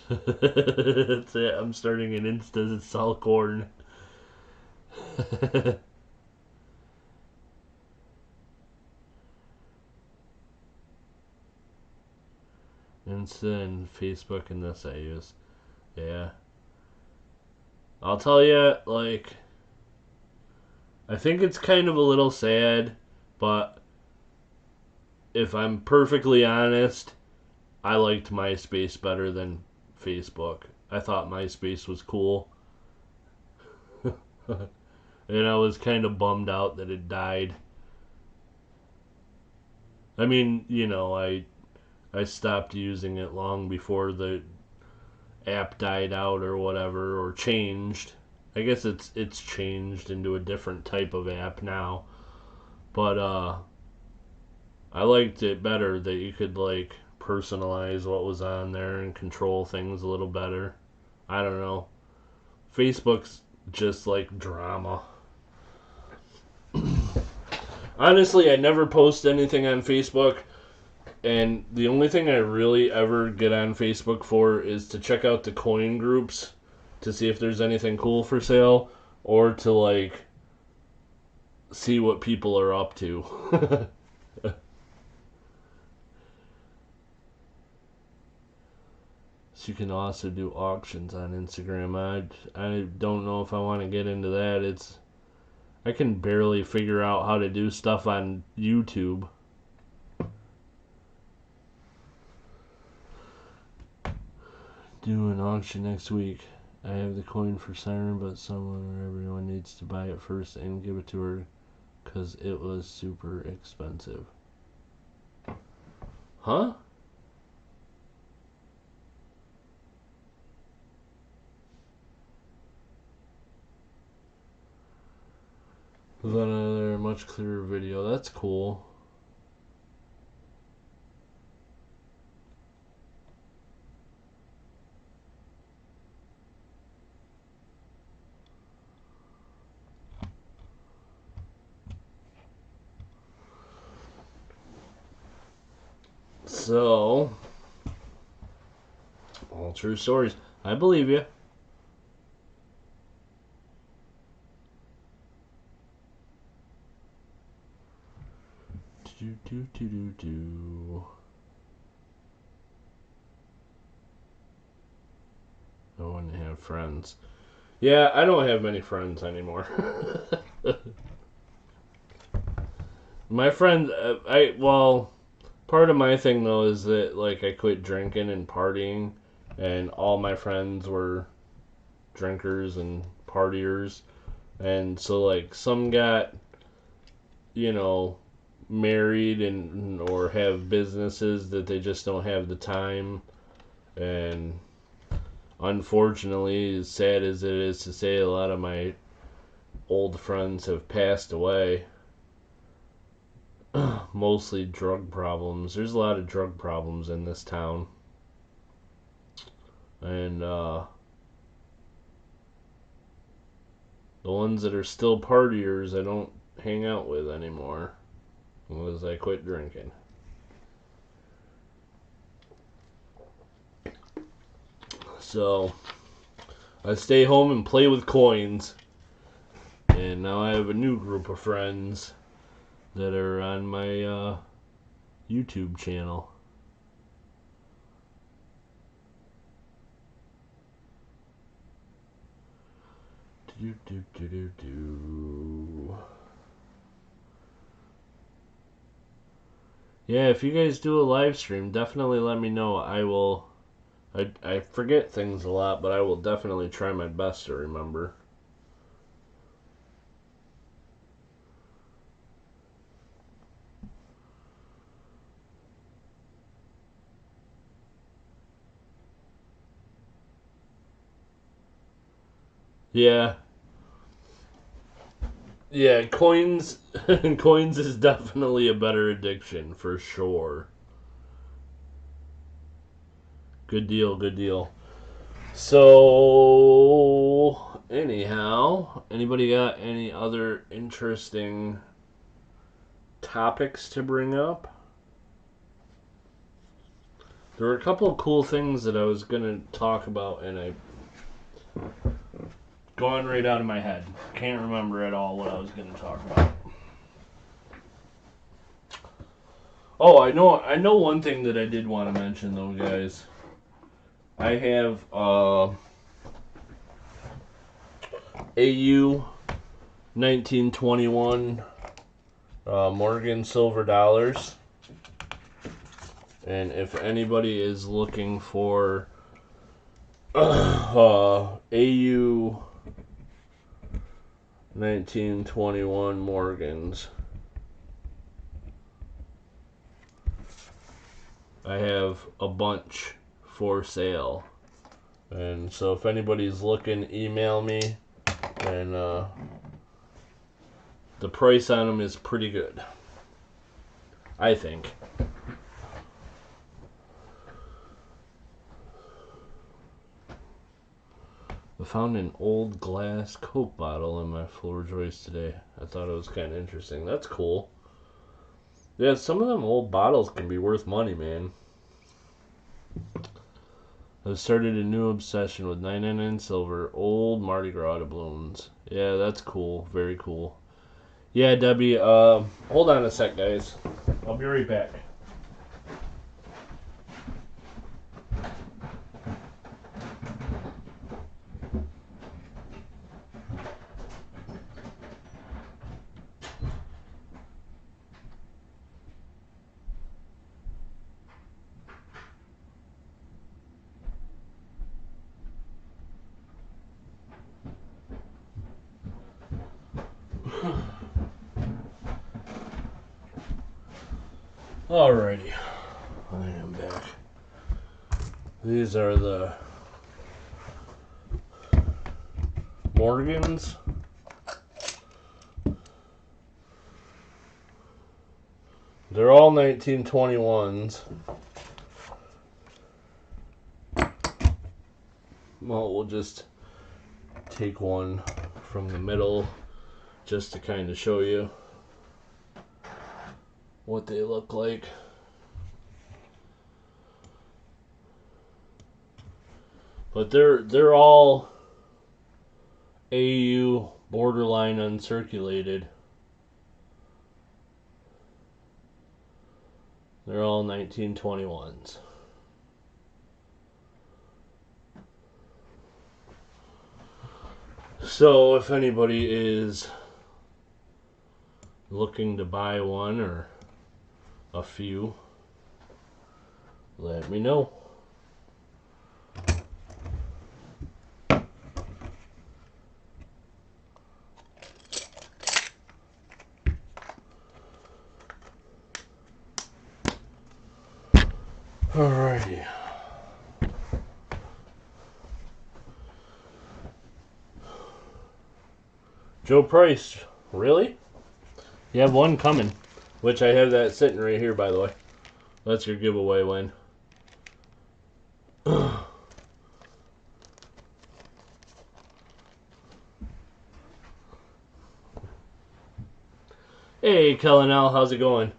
That's it. I'm starting an Insta to sell corn. Insta and Facebook and this I use. Yeah. I'll tell you, like, I think it's kind of a little sad, but if I'm perfectly honest, I liked MySpace better than Facebook. I thought MySpace was cool. And I was kind of bummed out that it died. I mean, you know, I stopped using it long before the app died out or whatever, or changed. I guess it's changed into a different type of app now. But I liked it better that you could, like, personalize what was on there and control things a little better. I don't know. Facebook's just like drama. Honestly, I never post anything on Facebook, and the only thing I really ever get on Facebook for is to check out the coin groups to see if there's anything cool for sale, or to, like, see what people are up to. So you can also do auctions on Instagram. I don't know if I want to get into that. I can barely figure out how to do stuff on YouTube. Do an auction next week. I have the coin for Siren, but everyone needs to buy it first and give it to her because it was super expensive. Huh? Then another much clearer video. That's cool. So, all true stories. I believe you. I wouldn't have friends. Yeah, I don't have many friends anymore. My friend, part of my thing though is that, like, I quit drinking and partying, and all my friends were drinkers and partiers, and so, like, some got, you know, married and or have businesses that they just don't have the time, and unfortunately, as sad as it is to say, a lot of my old friends have passed away. Mostly drug problems. There's a lot of drug problems in this town. And the ones that are still partiers I don't hang out with anymore because I quit drinking. So I stay home and play with coins. And now I have a new group of friends that are on my YouTube channel. Yeah, if you guys do a live stream, definitely let me know. I forget things a lot, but I will definitely try my best to remember. Yeah. Yeah, coins coins is definitely a better addiction for sure. Good deal, good deal. So, anyhow, anybody got any other interesting topics to bring up? There were a couple of cool things that I was going to talk about, and I gone right out of my head. Can't remember at all what I was going to talk about. Oh, I know one thing that I did want to mention though, guys. I have AU 1921 Morgan silver dollars. And if anybody is looking for AU 1921 Morgans, I have a bunch for sale. And so if anybody's looking, email me. And the price on them is pretty good, I think. I found an old glass Coke bottle in my floor joist today. I thought it was kind of interesting. That's cool. Yeah, some of them old bottles can be worth money, man. I've started a new obsession with 999 silver, old Mardi Gras doubloons. Yeah, that's cool. Very cool. Yeah, Debbie, hold on a sec, guys. I'll be right back. Alrighty, I am back. These are the Morgans. They're all 1921s. Well, we'll just take one from the middle just to kind of show you what they look like. But they're all AU borderline uncirculated. They're all 1921s. So if anybody is looking to buy one or a few, let me know. Alrighty. Joe Price, really? You have one coming, which I have that sitting right here, by the way. That's your giveaway win. Hey, Kellenel, how's it going?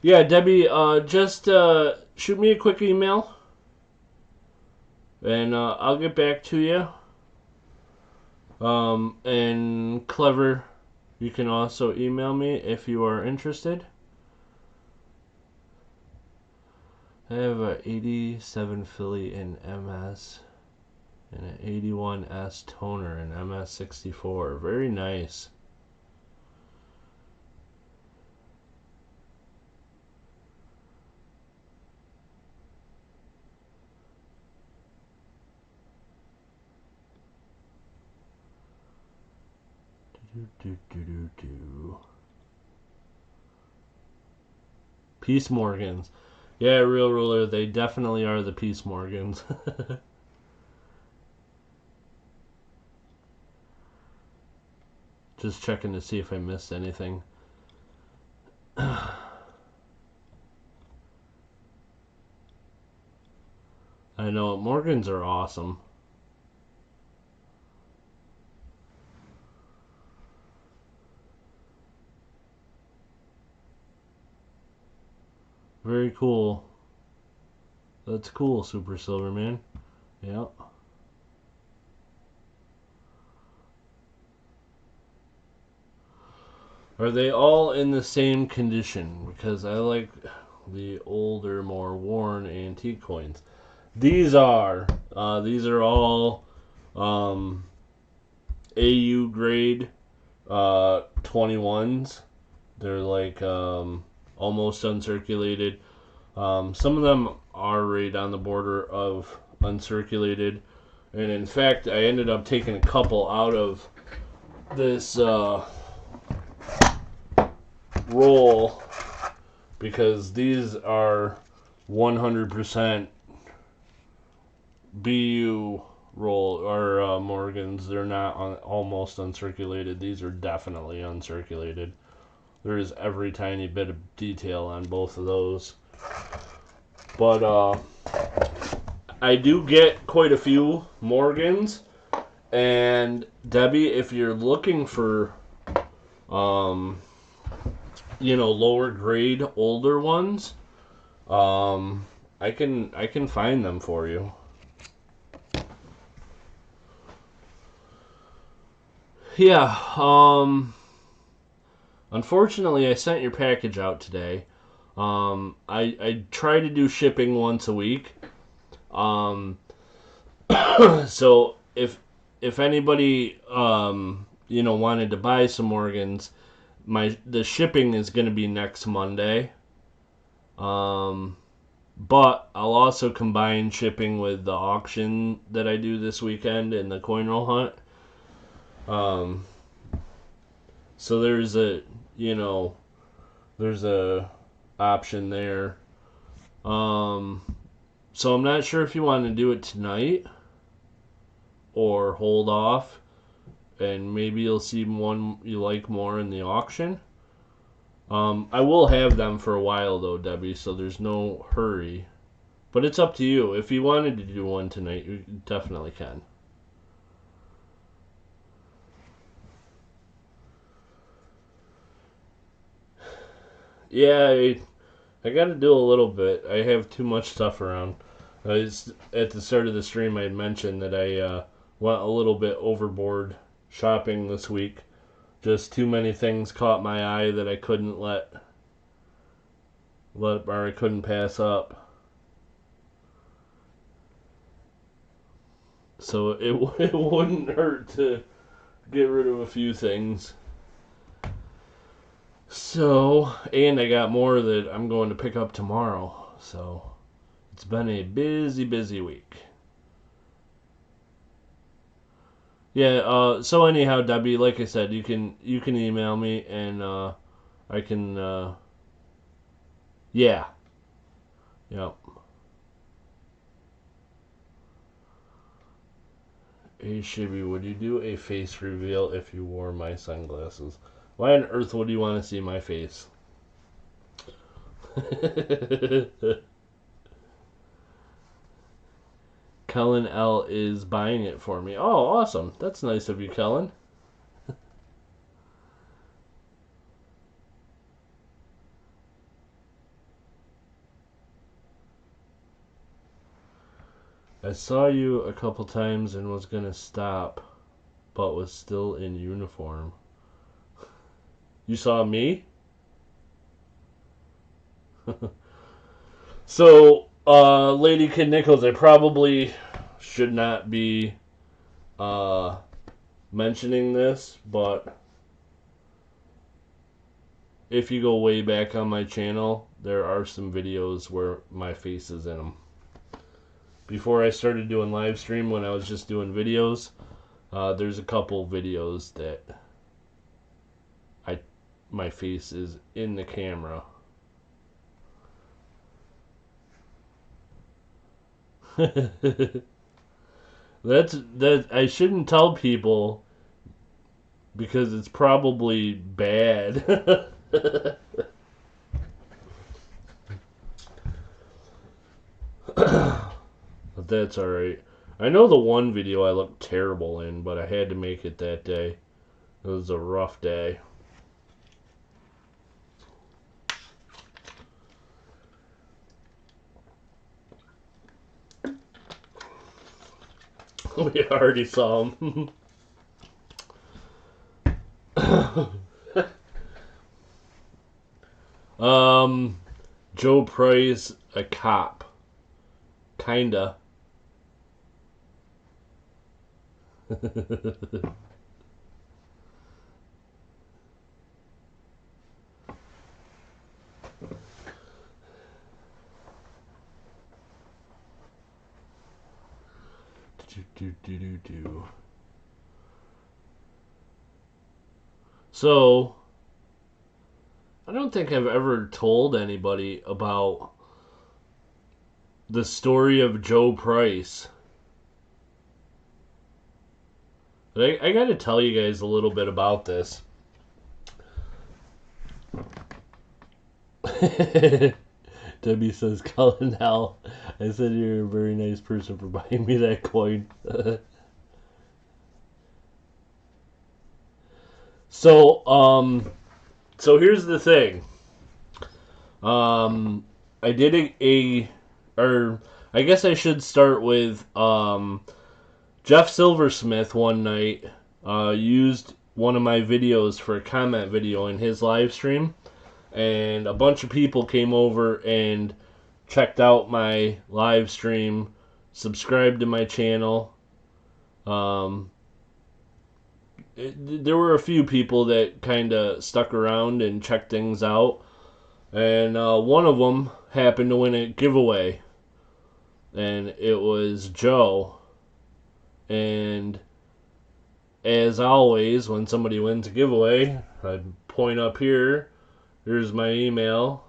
Yeah, Debbie, just shoot me a quick email, and I'll get back to you. And Clever, you can also email me if you are interested. I have a 87 Philly in MS and an 81S toner in MS64. Very nice. Peace Morgans. Yeah, Real Ruler, they definitely are the Peace Morgans. Just checking to see if I missed anything. I know, Morgans are awesome. Very cool. That's cool, Super Silverman. Yep. Are they all in the same condition? Because I like the older, more worn antique coins. These are all AU grade 21s. They're like almost uncirculated. Some of them are right on the border of uncirculated. And in fact, I ended up taking a couple out of this roll because these are 100% BU roll or Morgans. They're not almost uncirculated. These are definitely uncirculated. There is every tiny bit of detail on both of those. But I do get quite a few Morgans. And Debbie, if you're looking for lower grade older ones, I can find them for you. Yeah, unfortunately I sent your package out today. I try to do shipping once a week. So if anybody wanted to buy some Morgans, the shipping is going to be next Monday. But I'll also combine shipping with the auction that I do this weekend and the coin roll hunt. So there's a option there. So I'm not sure if you want to do it tonight or hold off, and maybe you'll see one you like more in the auction. I will have them for a while though, Debbie, so there's no hurry. But it's up to you. If you wanted to do one tonight, you definitely can. Yeah, I got to do a little bit. I have too much stuff around. At the start of the stream, I had mentioned that I went a little bit overboard shopping this week. Just too many things caught my eye that I couldn't or I couldn't pass up. So it wouldn't hurt to get rid of a few things. So, and I got more that I'm going to pick up tomorrow. So, it's been a busy, busy week. Yeah, so anyhow, Debbie, like I said, you can email me and I can yeah. Yep. Hey Shibby, would you do a face reveal if you wore my sunglasses? Why on earth would you want to see my face? Kellen L is buying it for me. Oh, awesome. That's nice of you, Kellen. I saw you a couple times and was gonna stop. but was still in uniform. You saw me? So, Lady Kid Nichols, I probably should not be mentioning this, but if you go way back on my channel, there are some videos where my face is in them. Before I started doing live stream, when I was just doing videos, there's a couple videos that my face is in the camera. That I shouldn't tell people because it's probably bad. But that's alright. I know the one video I looked terrible in, but I had to make it that day. It was a rough day. We already saw him. Joe Price, a cop. Kinda. So, I don't think I've ever told anybody about the story of Joe Price. But I gotta tell you guys a little bit about this. Debbie says, Colonel, I said you're a very nice person for buying me that coin. So here's the thing. I did or I guess I should start with, Jeff Silversmith one night, used one of my videos for a comment video in his live stream. And a bunch of people came over and checked out my live stream, subscribed to my channel. There were a few people that kind of stuck around and checked things out. And one of them happened to win a giveaway. And it was Joe. And as always, when somebody wins a giveaway, I point up here. Here's my email.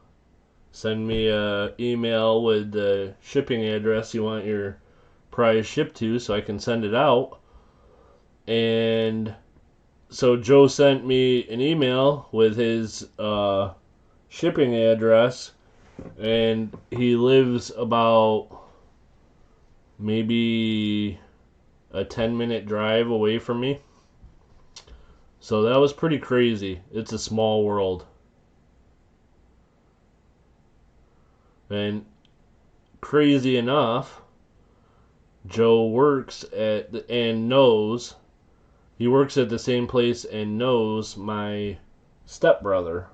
Send me an email with the shipping address you want your prize shipped to so I can send it out. And so Joe sent me an email with his shipping address, and he lives about maybe a 10-minute drive away from me. So that was pretty crazy. It's a small world. And crazy enough, Joe works at he works at the same place and knows my stepbrother.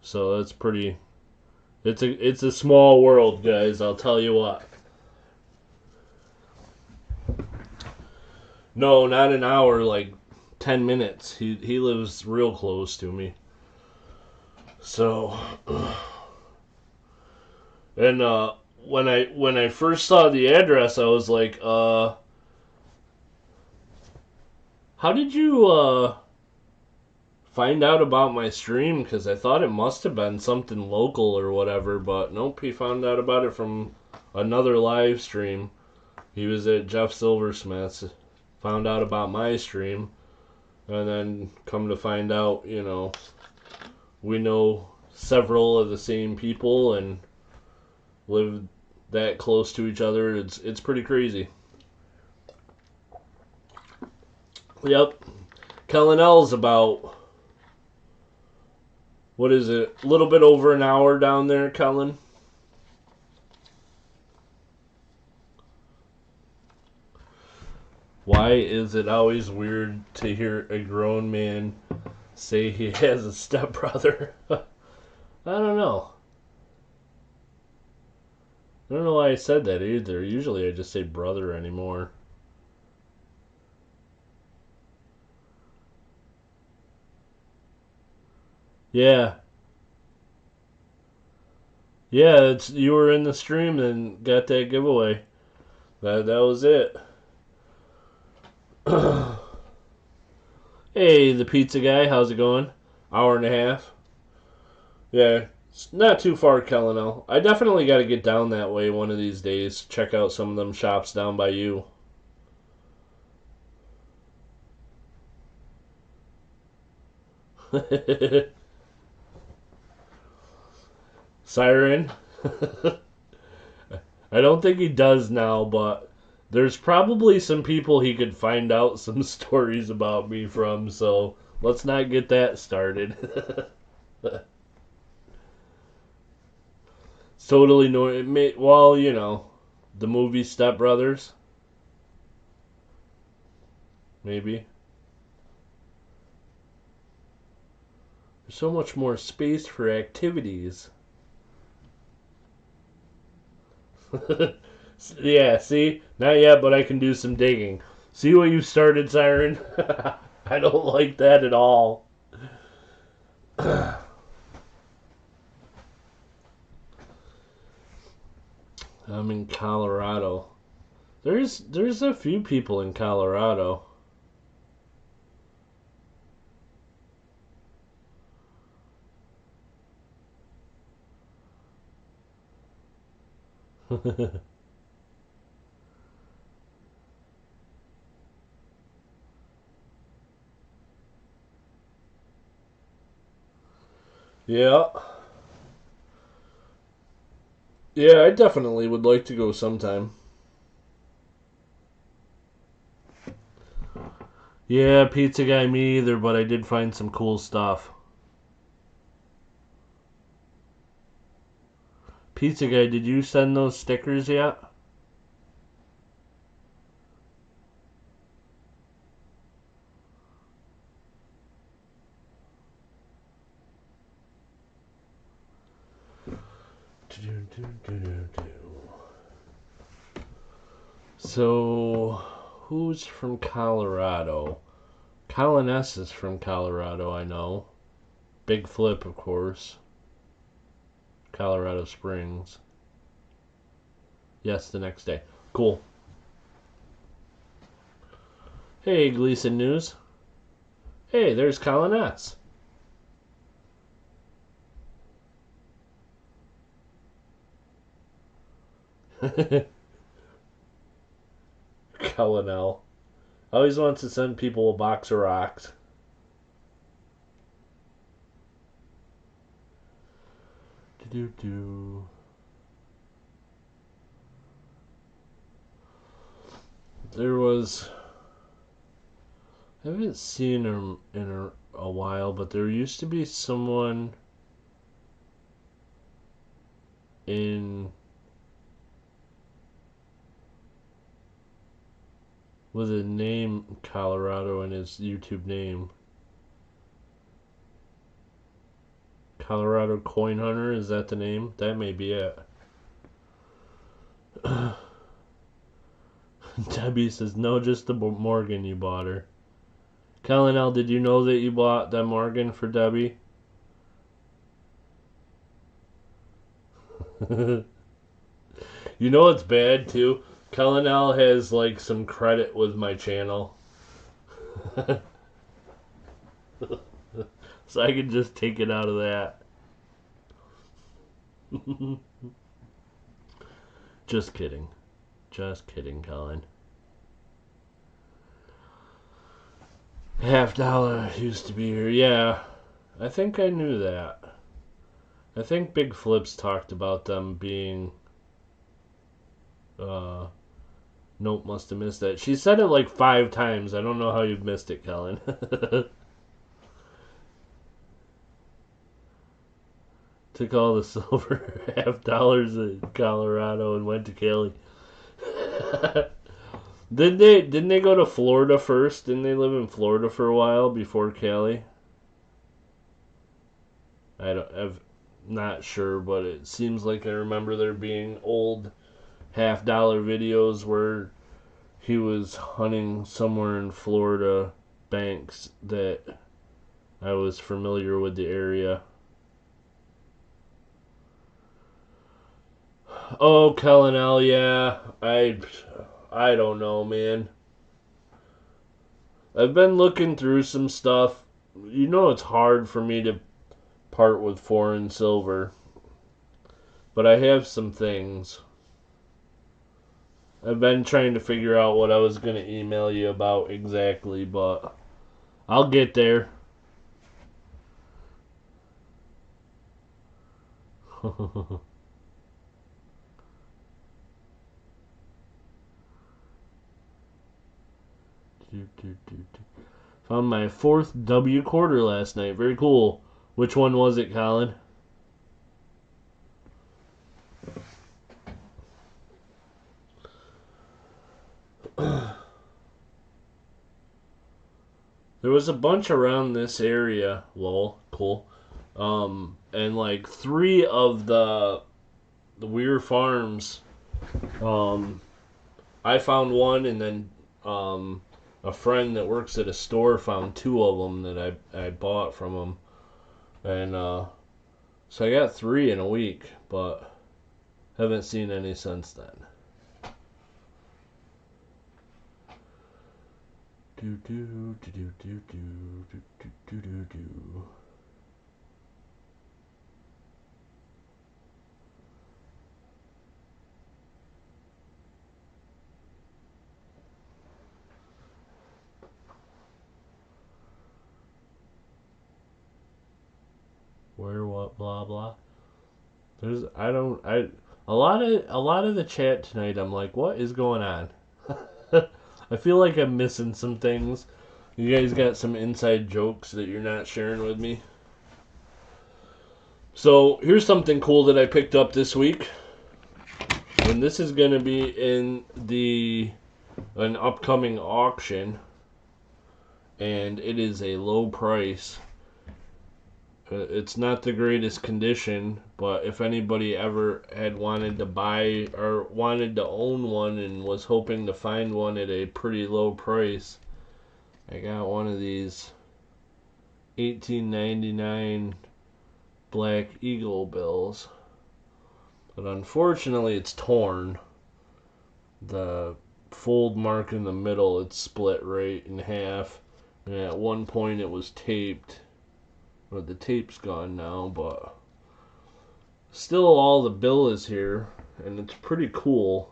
So that's pretty, it's a small world, guys, I'll tell you what. No, not an hour, like 10 minutes. He lives real close to me. So and when I first saw the address, I was like, how did you find out about my stream? Because I thought it must have been something local or whatever, but nope, he found out about it from another live stream. He was at Jeff Silversmith's, found out about my stream, and then come to find out, you know, we know several of the same people and live that close to each other. It's pretty crazy. Yep. Kellenel's about, what is it, a little bit over an hour down there, Kellen? Why is it always weird to hear a grown man say he has a stepbrother? I don't know. I don't know why I said that either. Usually I just say brother anymore. Yeah. Yeah, it's you were in the stream and got that giveaway. That was it. Hey, the pizza guy, how's it going? Hour and a half. Yeah, it's not too far, Kellano. I definitely got to get down that way one of these days. Check out some of them shops down by you. Siren? I don't think he does now, but there's probably some people he could find out some stories about me from, so let's not get that started. It's totally no. Well, you know, the movie Step Brothers, maybe. There's so much more space for activities. Yeah, see? Not yet, but I can do some digging. See what you started, Siren? I don't like that at all. I'm in Colorado. There's a few people in Colorado. Yeah. Yeah, I definitely would like to go sometime. Yeah, pizza guy, me either, but I did find some cool stuff. Pizza guy, did you send those stickers yet? So, who's from Colorado? Colin S. is from Colorado, I know. Big Flip, of course. Colorado Springs. Yes, the next day. Cool. Hey, Gleason News. Hey, there's Colin S. Colin L. Always wants to send people a box of rocks. Do-do-do. There was... I haven't seen him in a while, but there used to be someone in... with a name Colorado in his YouTube name. Colorado Coin Hunter, is that the name? That may be it. Debbie says, no, just the Morgan you bought her. Colin L., did you know that you bought that Morgan for Debbie? You know what's bad, too? Colin L. has, like, some credit with my channel. So I can just take it out of that. Just kidding. Just kidding, Colin. $50 used to be here. Yeah, I think I knew that. I think Big Flips talked about them being... Nope, must have missed that. She said it like 5 times. I don't know how you've missed it, Colin. Took all the silver $50 in Colorado and went to Cali. Didn't they go to Florida first? Didn't they live in Florida for a while before Cali? I'm not sure, but it seems like I remember there being old half-dollar videos where he was hunting somewhere in Florida banks that I was familiar with the area. Oh, Kellen L, yeah. I don't know, man. I've been looking through some stuff. You know it's hard for me to part with foreign silver, but I have some things. I've been trying to figure out what I was going to email you about exactly, but I'll get there. Found my fourth W quarter last night. Very cool. Which one was it, Colin? There was a bunch around this area. Lol, cool. And like three of the Weir Farms. I found one, and then a friend that works at a store found two of them that I bought from him, and so I got three in a week, but haven't seen any since then. Do do do do do do do do do do. Where, what, blah blah. There's a lot of the chat tonight. I'm like, what is going on? I feel like I'm missing some things. You guys got some inside jokes that you're not sharing with me. So here's something cool that I picked up this week, and this is going to be in an upcoming auction, and it is a low price. It's not the greatest condition, but if anybody ever had wanted to buy or wanted to own one and was hoping to find one at a pretty low price, I got one of these 1899 Black Eagle bills. But unfortunately it's torn. The fold mark in the middle, it's split right in half. And at one point it was taped. But the tape's gone now, but still all the bill is here, and it's pretty cool.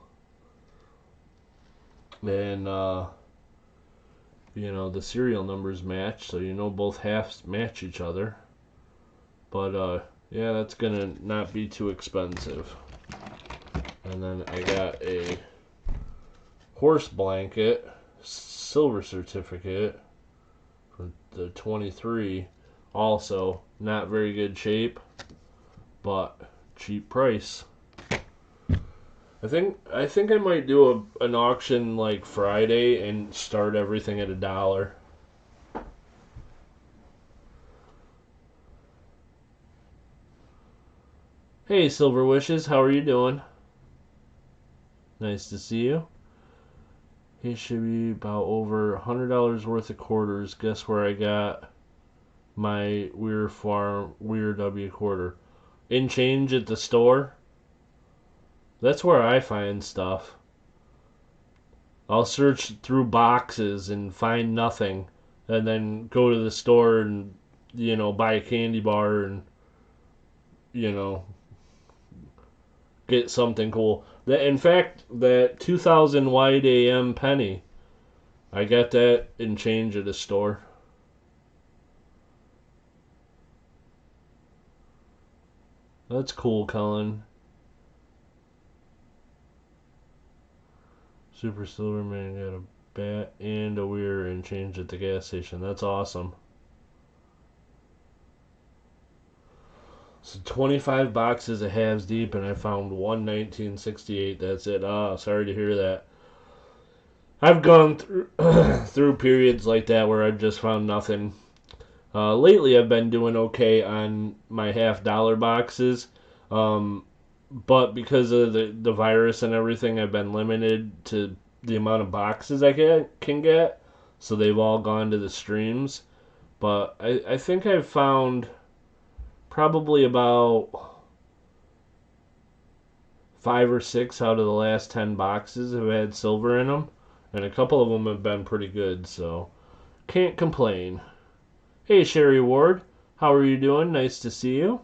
And the serial numbers match, so both halves match each other. But yeah, that's gonna not be too expensive. And then I got a horse blanket, silver certificate for the 23. Also, not very good shape, but cheap price. I think I might do an auction like Friday and start everything at $1. Hey, Silver Wishes, how are you doing? Nice to see you. He should be about over $100 worth of quarters. Guess where I got my Weir W quarter? In change at the store. That's where I find stuff. I'll search through boxes and find nothing, and then go to the store and buy a candy bar and get something cool. In fact, that 2000 wide AM penny, I got that in change at a store. That's cool, Colin. Super Silverman got a bat and a Weir and changed at the gas station. That's awesome. So 25 boxes of halves deep, and I found one 1968. That's it. Ah, sorry to hear that. I've gone through through periods like that where I've just found nothing. Lately, I've been doing okay on my $half boxes, but because of the virus and everything, I've been limited to the amount of boxes I can get. So they've all gone to the streams. But I think I've found probably about 5 or 6 out of the last 10 boxes have had silver in them, and a couple of them have been pretty good, so can't complain. Hey, Sherry Ward, how are you doing? Nice to see you.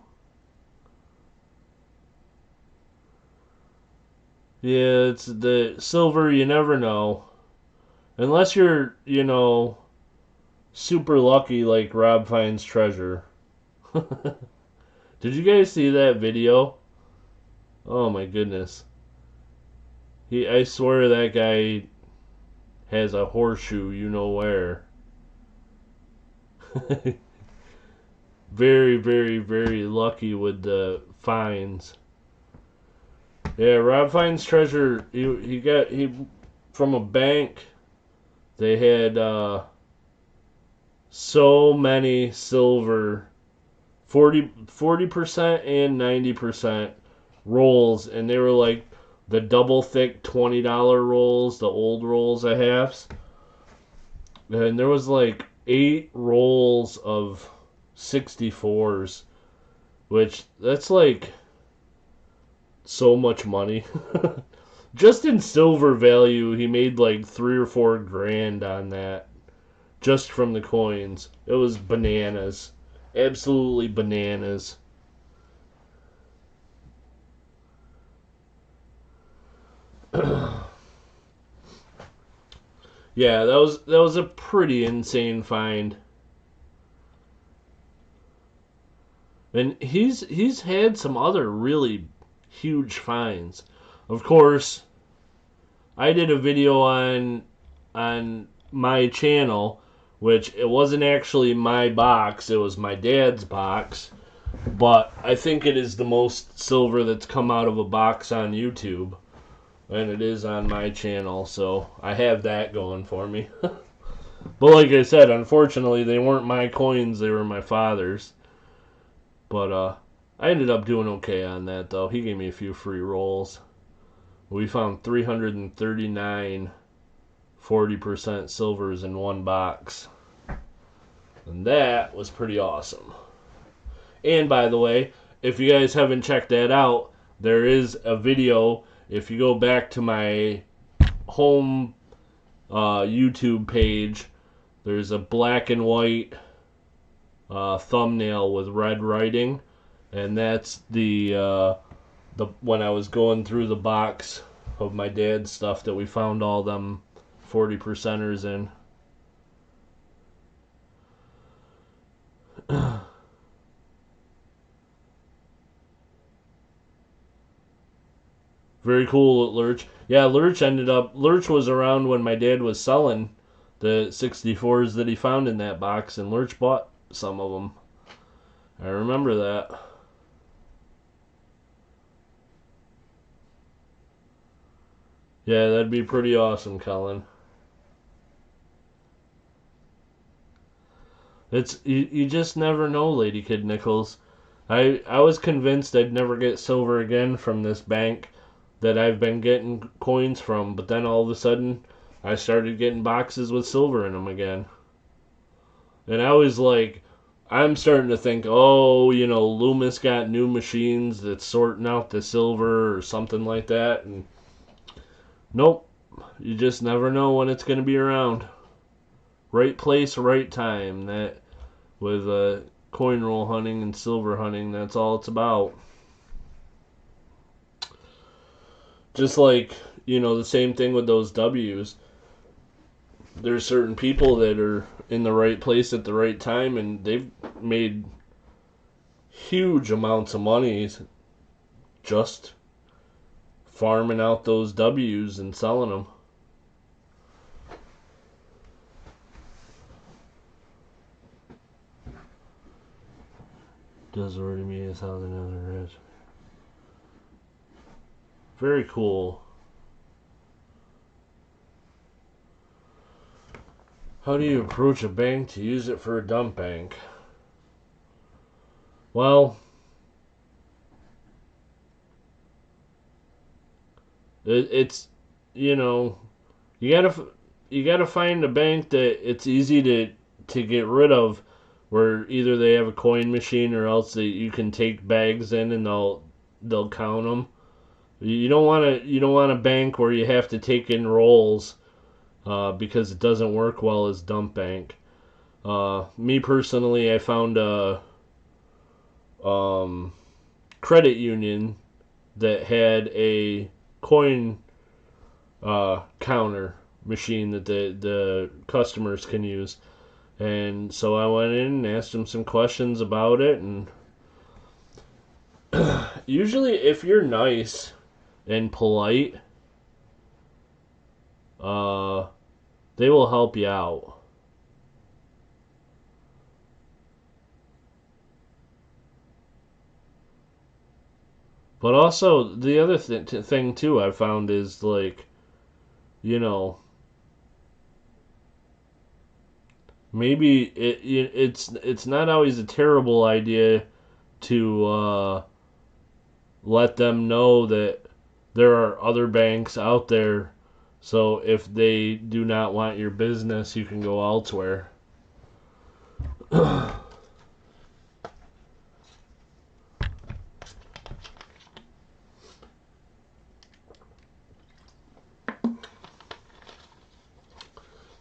Yeah, it's the silver, you never know. Unless you're, super lucky like Rob finds treasure. Did you guys see that video? Oh my goodness. I swear that guy has a horseshoe, you know where. Very, very, very lucky with the finds. Yeah, Rob finds treasure. He from a bank. They had so many silver, 40% and 90% rolls, and they were like the double thick $20 rolls, the old rolls of halves. And there was like 8 rolls of 64s, which that's like so much money. Just in silver value, he made like 3 or 4 grand on that, just from the coins. It was bananas. Absolutely bananas. Yeah, that was a pretty insane find. And he's had some other really huge finds. Of course, I did a video on my channel, which it wasn't actually my box, it was my dad's box, but I think it is the most silver that's come out of a box on YouTube, and it is on my channel, so I have that going for me. But like I said, unfortunately, they weren't my coins, they were my father's. But I ended up doing okay on that, though. He gave me a few free rolls. We found 339 40% silvers in one box. And that was pretty awesome. And by the way, if you guys haven't checked that out, there is a video. If you go back to my home YouTube page, there's a black and white thumbnail with red writing, and that's the when I was going through the box of my dad's stuff that we found all them 40%ers in. Very cool at Lurch. Yeah, Lurch was around when my dad was selling the 64s that he found in that box, and Lurch bought some of them. I remember that. Yeah, that'd be pretty awesome, Colin. You just never know, Lady Kid Nichols. I was convinced I'd never get silver again from this bank that I've been getting coins from, but then all of a sudden I started getting boxes with silver in them again. And I was like, I'm starting to think, oh, Loomis got new machines that's sorting out the silver or something like that. And nope, you just never know when it's going to be around. Right place, right time. That with coin roll hunting and silver hunting, that's all it's about. Just like, the same thing with those W's. There's certain people that are in the right place at the right time, and they've made huge amounts of money just farming out those W's and selling them. Does already mean it's how the other is. Very cool. How do you approach a bank to use it for a dump bank? Well, it's, you know, you gotta find a bank that it's easy to get rid of, where either they have a coin machine or else you can take bags in and they'll count them. You don't want a bank where you have to take in rolls, because it doesn't work well as dump bank. Me personally, I found a credit union that had a coin counter machine that the customers can use. And so I went in and asked them some questions about it, and usually if you're nice and polite, they will help you out. But also, the other thing too I found is, like, you know, maybe it's not always a terrible idea to let them know that there are other banks out there, so if they do not want your business, you can go elsewhere.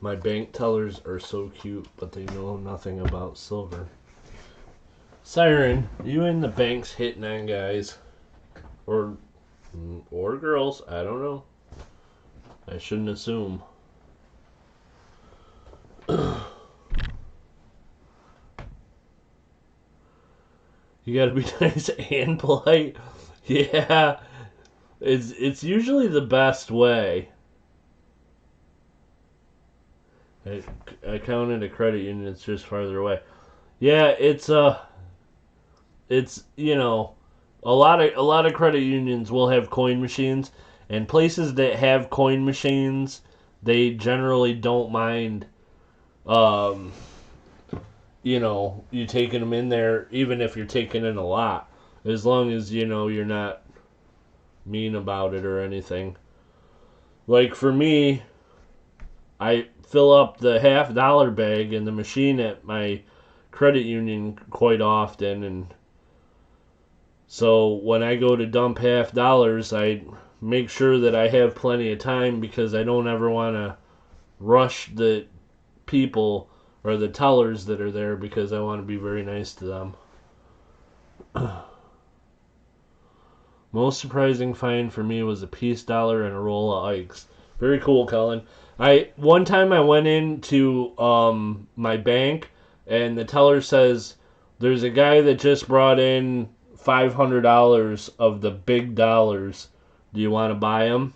My bank tellers are so cute, but they know nothing about silver. Siren, you in the banks hitting on guys? Or girls, I don't know. I shouldn't assume. You gotta be nice and polite. Yeah, it's usually the best way. I counted a credit union that's just farther away. Yeah, it's you know, a lot of credit unions will have coin machines, and places that have coin machines, they generally don't mind, um, you taking them in there, even if you're taking in a lot, as long as you're not mean about it or anything. Like for me, I fill up the $50 bag in the machine at my credit union quite often, and so when I go to dump $50, I make sure that I have plenty of time, because I don't ever want to rush the people or the tellers that are there, because I want to be very nice to them. Most surprising find for me was a piece dollar and a roll of Ikes. Very cool, Cullen. One time I went into my bank, and the teller says there's a guy that just brought in $500 of the big dollars. Do you want to buy them?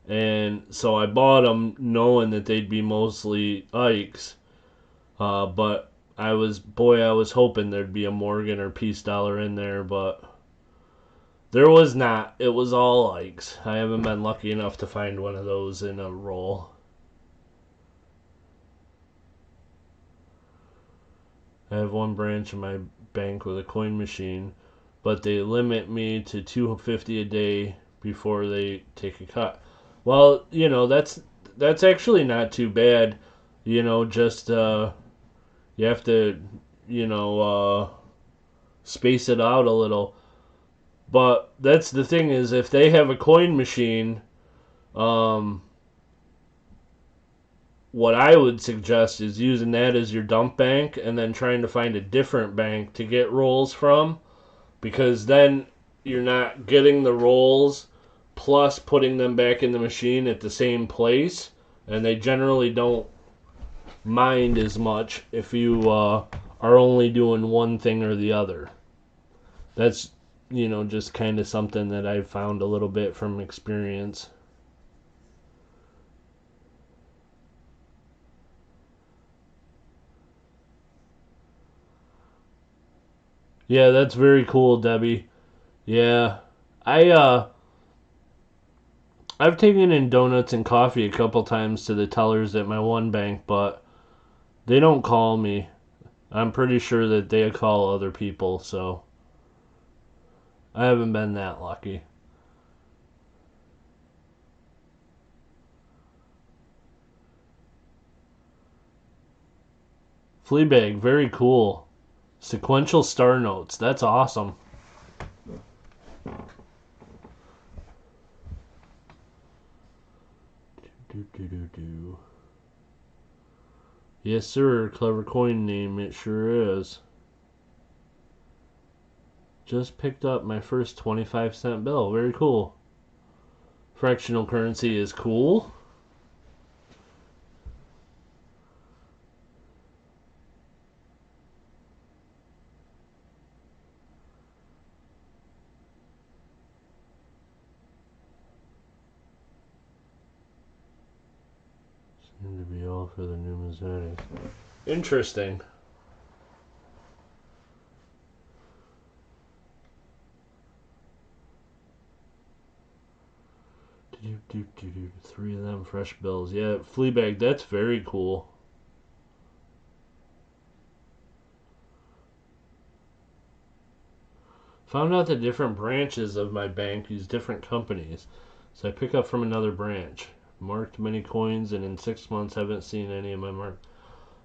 And so I bought them, knowing that they'd be mostly Ikes. But I was hoping there'd be a Morgan or piece dollar in there, but there was not. It was all Ikes. I haven't been lucky enough to find one of those in a roll. I have one branch in my bank with a coin machine, but they limit me to $250 a day before they take a cut. Well, that's actually not too bad. Just you have to, space it out a little. But that's the thing, is if they have a coin machine, what I would suggest is using that as your dump bank, and then trying to find a different bank to get rolls from, because then you're not getting the rolls plus putting them back in the machine at the same place, and they generally don't mind as much if you are only doing one thing or the other. That's just kind of something that I've found a little bit from experience. Yeah, that's very cool, Debbie. Yeah. I I've taken in donuts and coffee a couple times to the tellers at my one bank, but they don't call me. I'm pretty sure that they call other people, so I haven't been that lucky. Fleabag, very cool. Sequential star notes, that's awesome. Do. Yes, sir. Clever coin name. It sure is. Just picked up my first 25-cent bill. Very cool. Fractional currency is cool. Seem to be all for the numismatics. Interesting. Three of them fresh bills. Yeah, Fleabag, that's very cool. Found out that different branches of my bank use different companies, so I pick up from another branch. Marked many coins, and in 6 months haven't seen any of my mark.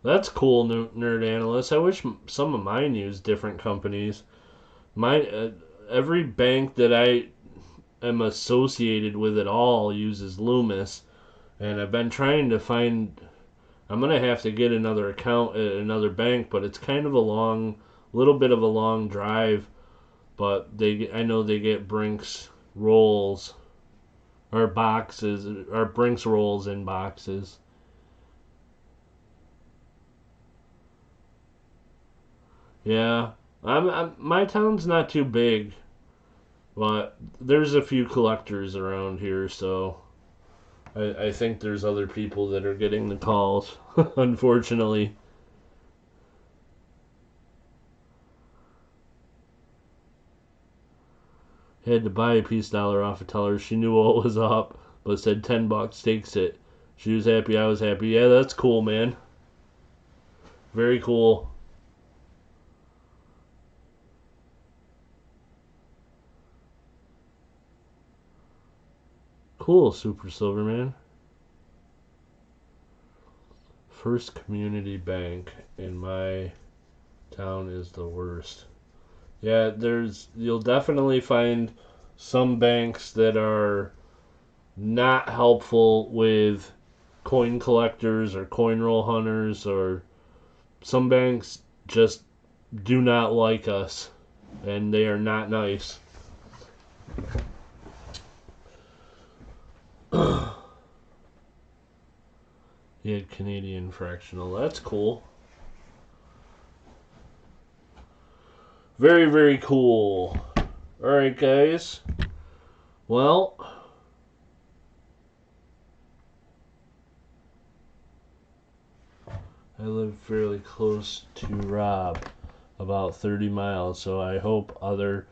That's cool, nerd analyst. I wish some of mine used different companies. Every bank that I am associated with at all uses Loomis, and I've been trying to find. I'm gonna have to get another account at another bank, but it's kind of little bit of a long drive. But I know they get Brinks rolls or boxes or Brinks rolls in boxes. Yeah, my town's not too big, but there's a few collectors around here, so I think there's other people that are getting the calls, unfortunately. Had to buy a peace dollar off a teller. She knew what was up, but said $10 takes it. She was happy, I was happy. Yeah, that's cool, man. Very cool. Cool, Super Silverman. First Community Bank in my town is the worst. Yeah, you'll definitely find some banks that are not helpful with coin collectors or coin roll hunters, or some banks just do not like us and they are not nice. He had Canadian fractional. That's cool. Very, very cool. Alright, guys. Well, I live fairly close to Rob, about 30 miles, so I hope other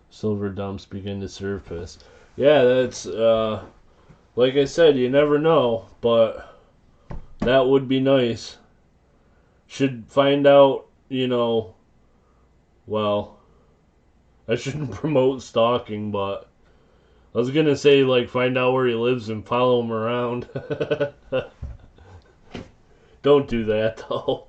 silver dumps begin to surface. Yeah, that's, like I said, you never know, but that would be nice. Should find out, well, I shouldn't promote stalking, but I was gonna say, like, find out where he lives and follow him around. Don't do that, though.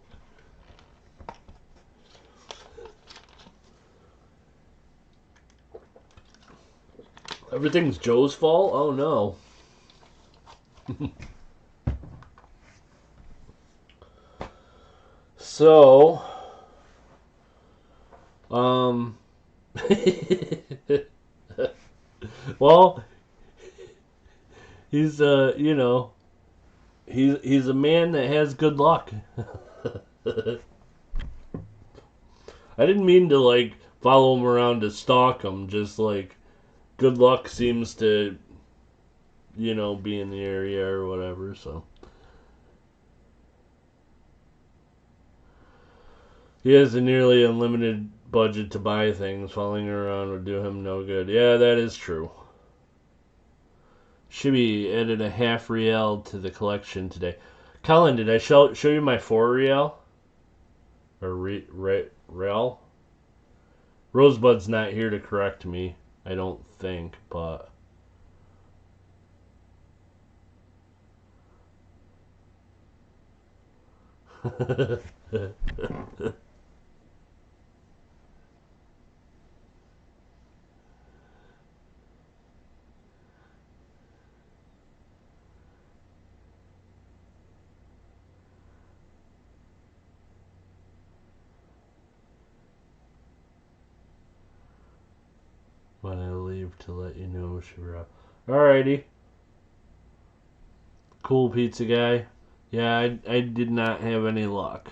Everything's Joe's fault? Oh, no. So, well, he's, he's a man that has good luck. I didn't mean to, like, follow him around to stalk him, just, like, good luck seems to, be in the area or whatever, so. He has a nearly unlimited budget to buy things. Following around would do him no good. Yeah, that is true. Shibby added a half real to the collection today. Colin, did I show you my 4 real? Or real? Rosebud's not here to correct me, I don't think, but... when I leave to let you know, Shibby Rob. Alrighty. Cool pizza guy. Yeah, I did not have any luck.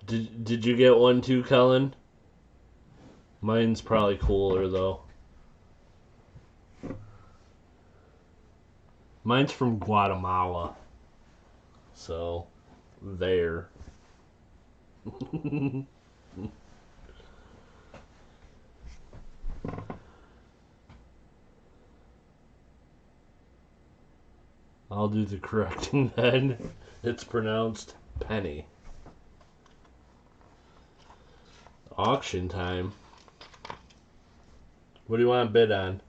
Did you get one too, Cullen? Mine's probably cooler though. Mine's from Guatemala. So, there. I'll do the correcting then. It's pronounced penny. Auction time. What do you want to bid on?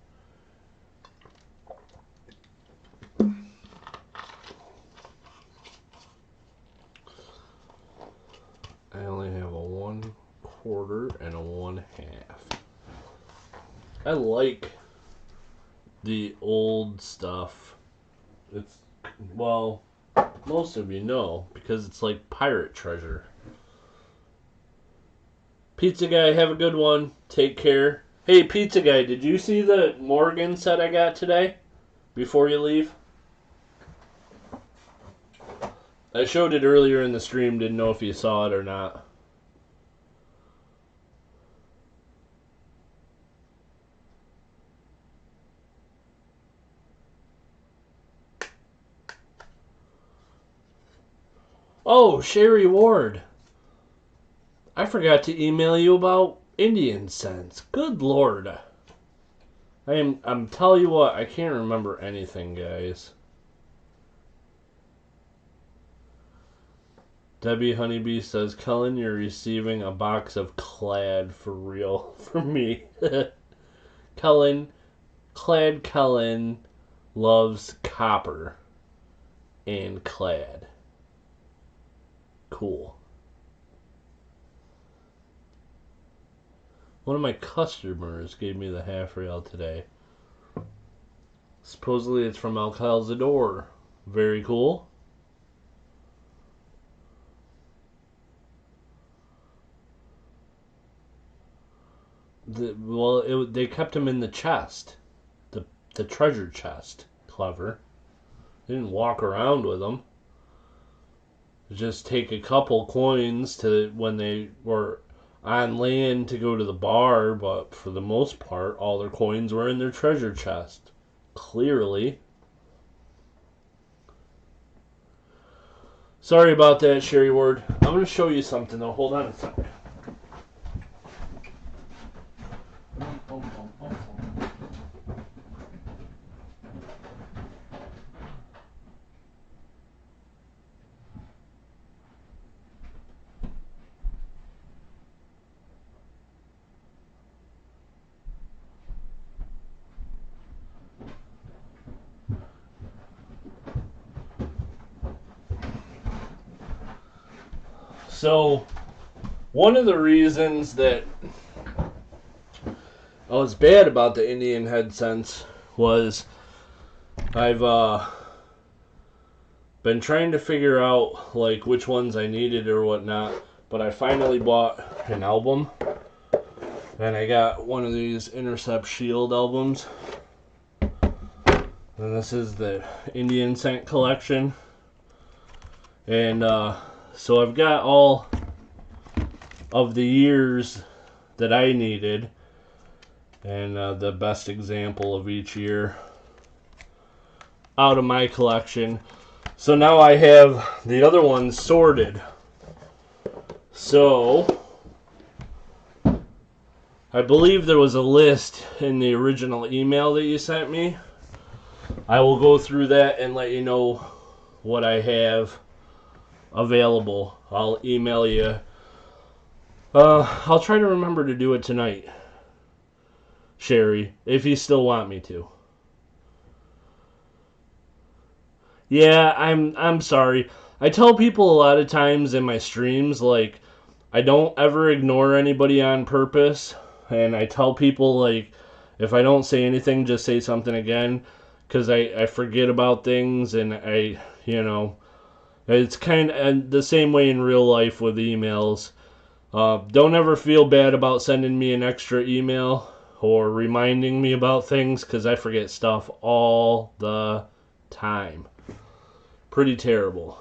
I only have a 1/4 and a 1/2. I like the old stuff. It's, well, most of you know, because it's like pirate treasure. Pizza guy, have a good one. Take care. Hey, pizza guy, did you see the Morgan set I got today? Before you leave? I showed it earlier in the stream, didn't know if you saw it or not. Oh, Sherry Ward. I forgot to email you about Indian scents. Good Lord. I'm telling you what, I can't remember anything, guys. Debbie Honeybee says, Cullen, you're receiving a box of Clad for real from me. Cullen loves copper and Clad. Cool. One of my customers gave me the half real today. Supposedly it's from El Calzador. Very cool. They kept him in the chest. The treasure chest. Clever. They didn't walk around with them. Just take a couple coins to when they were on land to go to the bar, but for the most part, all their coins were in their treasure chest. Clearly. Sorry about that, Sherry Ward. I'm going to show you something, though. Hold on a sec. So, one of the reasons that I was bad about the Indian head scents was I've been trying to figure out like which ones I needed or whatnot, but I finally bought an album, and I got one of these Intercept Shield albums, and this is the Indian scent collection, and so I've got all of the years that I needed, and the best example of each year out of my collection. So now I have the other ones sorted. So I believe there was a list in the original email that you sent me. I will go through that and let you know what I have available. I'll email you. I'll try to remember to do it tonight, Sherry, if you still want me to. Yeah, I'm sorry. I tell people a lot of times in my streams, like, I don't ever ignore anybody on purpose, and I tell people, like, if I don't say anything, just say something again, because I forget about things, and it's kind of the same way in real life with emails. Don't ever feel bad about sending me an extra email or reminding me about things, because I forget stuff all the time. Pretty terrible.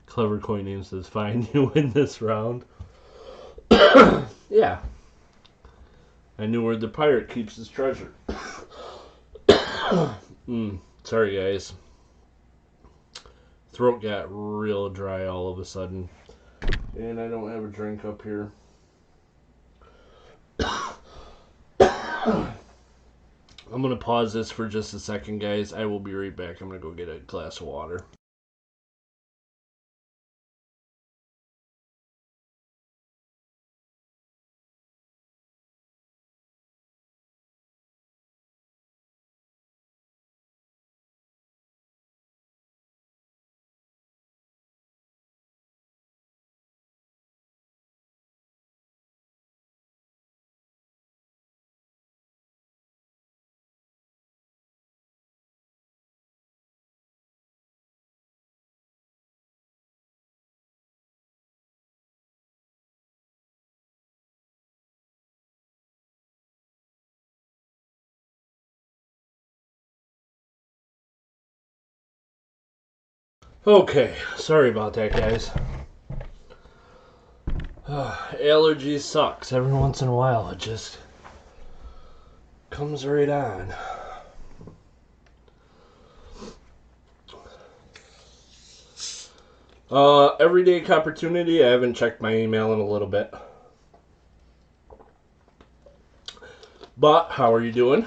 Clever Coin Name says, fine, you win this round. Yeah. I knew where the pirate keeps his treasure. Sorry, guys. Throat got real dry all of a sudden. And I don't have a drink up here. I'm going to pause this for just a second, guys. I will be right back. I'm going to go get a glass of water. Okay, sorry about that, guys. Allergies sucks. Every once in a while, it just comes right on. Everyday opportunity. I haven't checked my email in a little bit. But, how are you doing?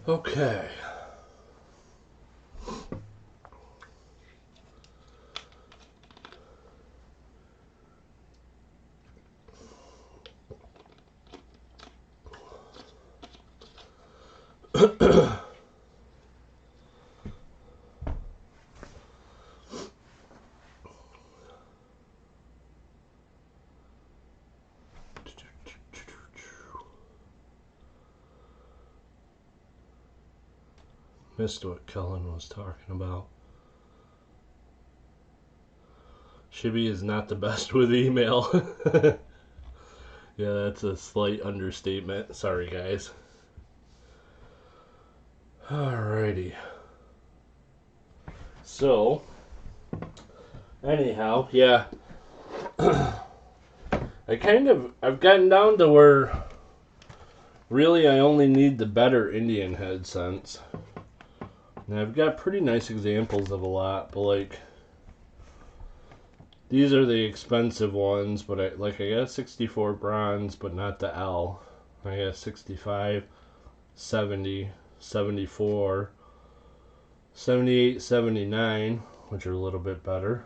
Okay. Missed what Kellen was talking about. Shibby is not the best with email. Yeah, that's a slight understatement. Sorry, guys. Alrighty. So, anyhow, yeah. I've gotten down to where really I only need the better Indian head scents. And I've got pretty nice examples of a lot, but like, these are the expensive ones, but I got 64 bronze, but not the L. I got 65, 70, 74, 78, 79, which are a little bit better.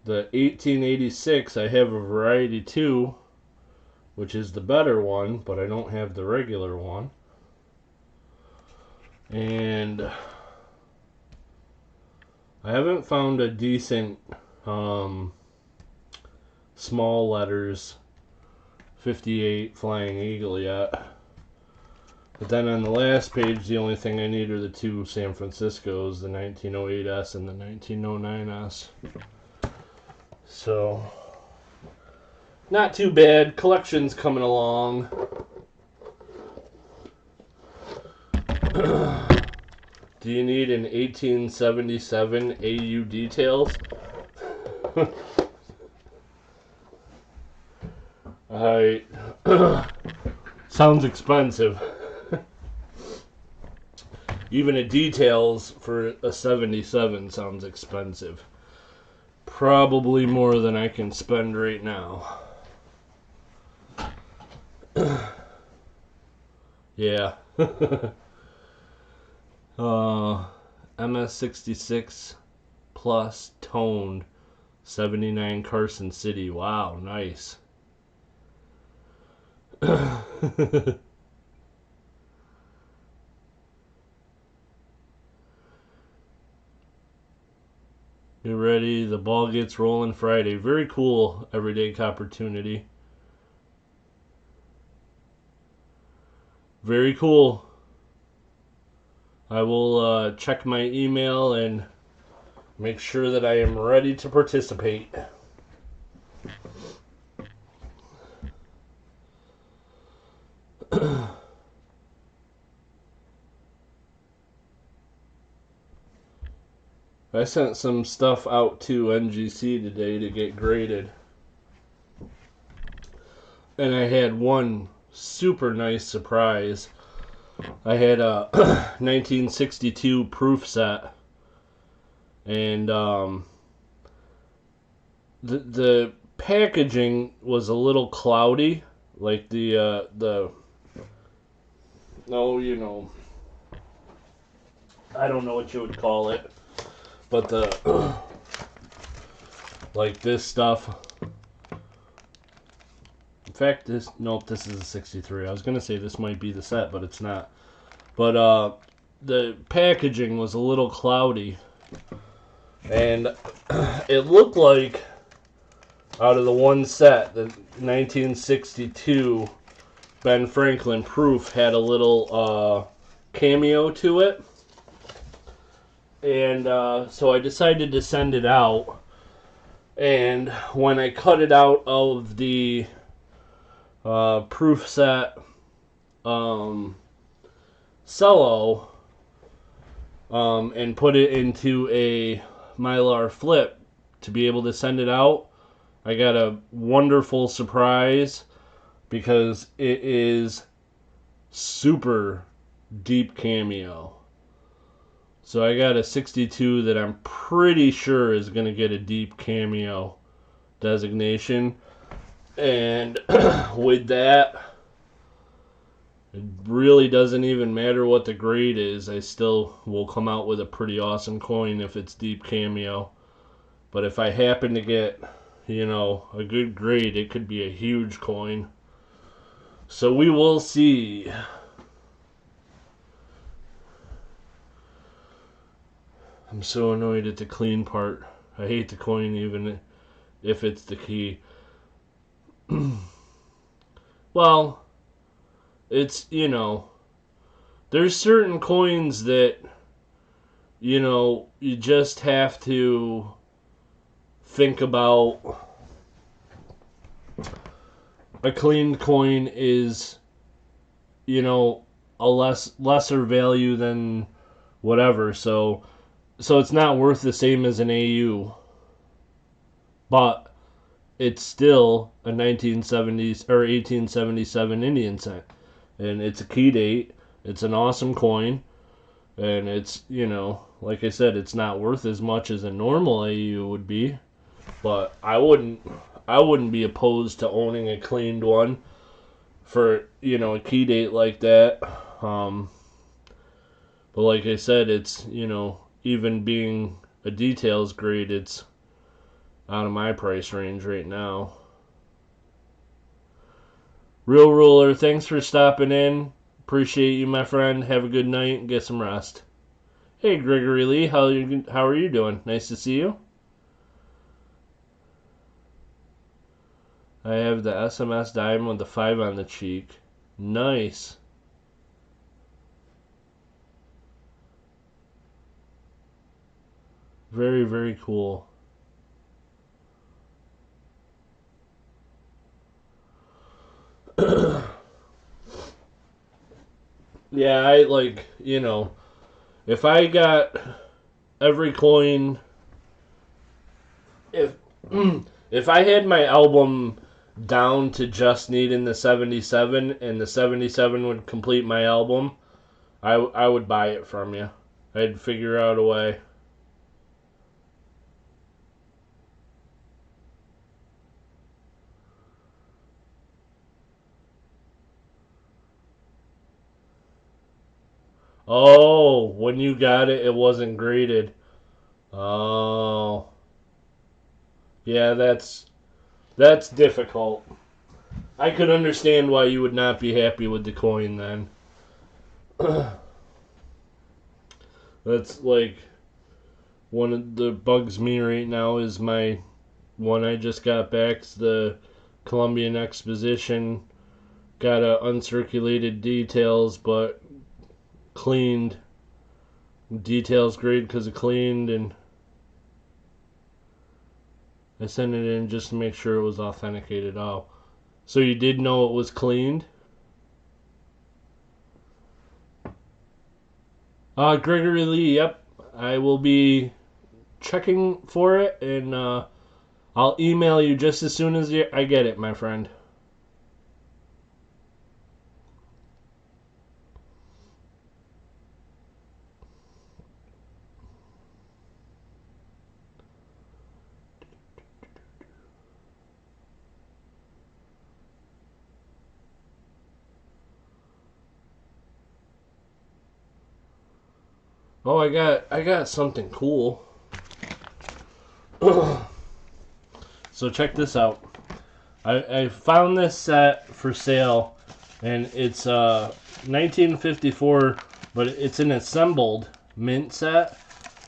The 1886, I have a Variety 2, which is the better one, but I don't have the regular one. And I haven't found a decent small letters 58 Flying Eagle yet. But then on the last page, the only thing I need are the two San Franciscos, the 1908S and the 1909S. So, not too bad. Collection's coming along. Do you need an 1877 AU details? I sounds expensive. Even a details for a 77 sounds expensive. Probably more than I can spend right now. Yeah. MS66 plus toned 79 Carson City. Wow, nice. Get ready, the ball gets rolling Friday. Very cool everyday opportunity. Very cool. I will check my email and make sure that I am ready to participate. I sent some stuff out to NGC today to get graded. And I had one super nice surprise. I had a 1962 proof set. And the packaging was a little cloudy. Like I don't know what you would call it. But like this stuff. In fact, this is a 63. I was going to say this might be the set, but it's not. But the packaging was a little cloudy. And it looked like out of the one set, the 1962 Ben Franklin proof had a little cameo to it. And so I decided to send it out. And when I cut it out of the proof set cello and put it into a Mylar flip to be able to send it out, I got a wonderful surprise because it is super deep cameo. So I got a 62 that I'm pretty sure is going to get a deep cameo designation. And with that, it really doesn't even matter what the grade is. I still will come out with a pretty awesome coin if it's deep cameo. But if I happen to get, a good grade, it could be a huge coin. So we will see. I'm so annoyed at the clean part. I hate the coin even if it's the key. Well, it's, there's certain coins that, you just have to think about. A cleaned coin is, a lesser value than whatever, so it's not worth the same as an AU, but it's still a 1970s or 1877 Indian cent, and it's a key date. It's an awesome coin, and it's like I said, it's not worth as much as a normal AU would be, but I wouldn't be opposed to owning a cleaned one for a key date like that. But like I said, it's even being a details grade, it's out of my price range right now. Real Ruler, thanks for stopping in. Appreciate you, my friend. Have a good night and get some rest. Hey, Gregory Lee, how are you doing? Nice to see you. I have the SMS diamond with the 5 on the cheek. Nice. Very, very cool. Yeah, I if I got every coin, if if I had my album down to just needing the 77 and the 77 would complete my album, I would buy it from you. I'd figure out a way. Oh, when you got it, it wasn't graded. Oh. Yeah, that's difficult. I could understand why you would not be happy with the coin then. That's like one of the bugs me right now is my one I just got back. It's the Columbian Exposition. Got a uncirculated details, but cleaned. Details grade because it cleaned, and I sent it in just to make sure it was authenticated. Oh, so you did know it was cleaned? Gregory Lee, yep. I will be checking for it, and I'll email you just as soon as I get it, my friend. Oh, I got something cool. So check this out. I found this set for sale, and it's 1954, but it's an assembled mint set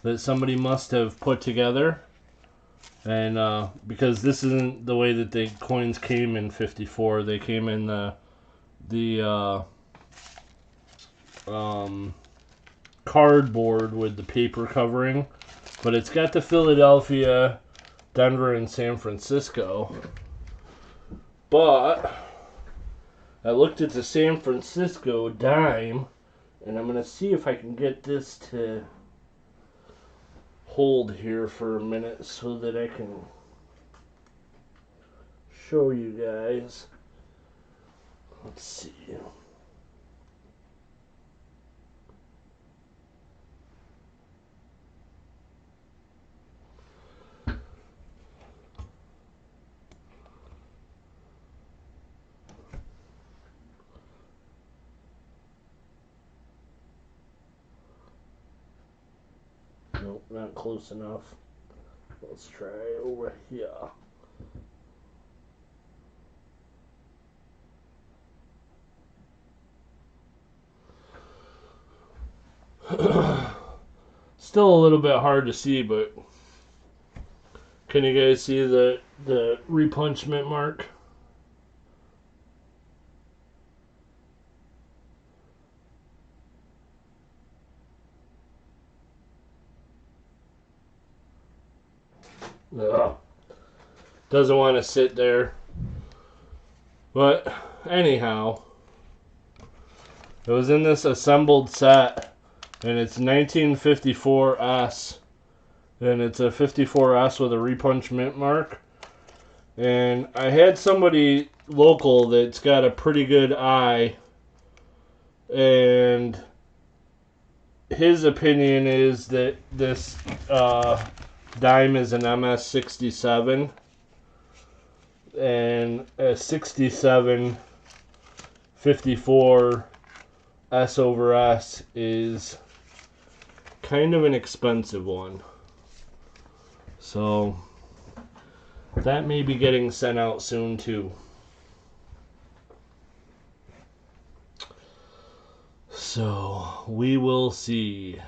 that somebody must have put together. And because this isn't the way that the coins came in 54, they came in the cardboard with the paper covering, but it's got the Philadelphia, Denver, and San Francisco. But I looked at the San Francisco dime, and I'm gonna see if I can get this to hold here for a minute so that I can show you guys. Let's see. Nope, not close enough. Let's try over here. Still a little bit hard to see, but can you guys see the repunchment mark? Ugh. Doesn't want to sit there. But anyhow, it was in this assembled set, and it's 1954S, and it's a 54S with a repunch mint mark. And I had somebody local that's got a pretty good eye, and his opinion is that this dime is an MS67, and a 67 54 S over S is kind of an expensive one. So that may be getting sent out soon too. So we will see.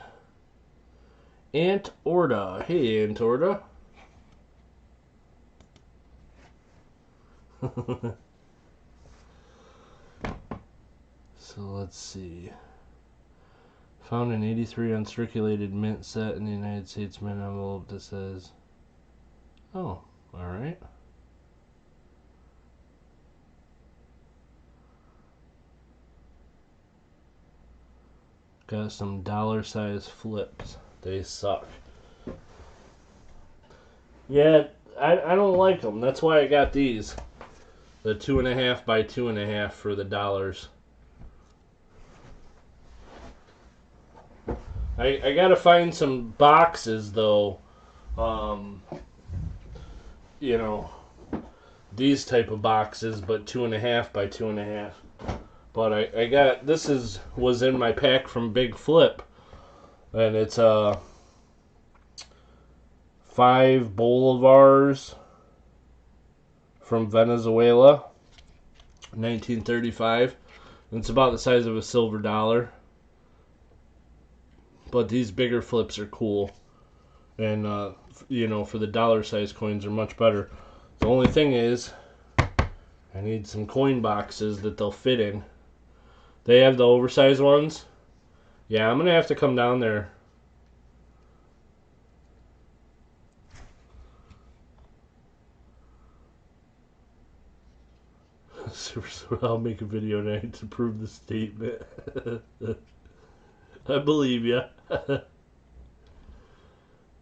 Aunt Orda. Hey, Aunt Orda. So let's see. Found an 83 uncirculated mint set in the United States mint envelope that says, oh, alright. Got some dollar size flips. They suck. Yeah, I don't like them. That's why I got these. The 2.5 by 2.5 for the dollars. I gotta find some boxes though. You know, these type of boxes, but 2.5 by 2.5. But I got was in my pack from Big Flip, and it's 5 bolivars from Venezuela, 1935. And it's about the size of a silver dollar. But these bigger flips are cool, and you know, for the dollar size coins are much better. The only thing is, I need some coin boxes that they'll fit in. They have the oversized ones. Yeah, I'm gonna have to come down there. So I'll make a video tonight to prove the statement. I believe ya.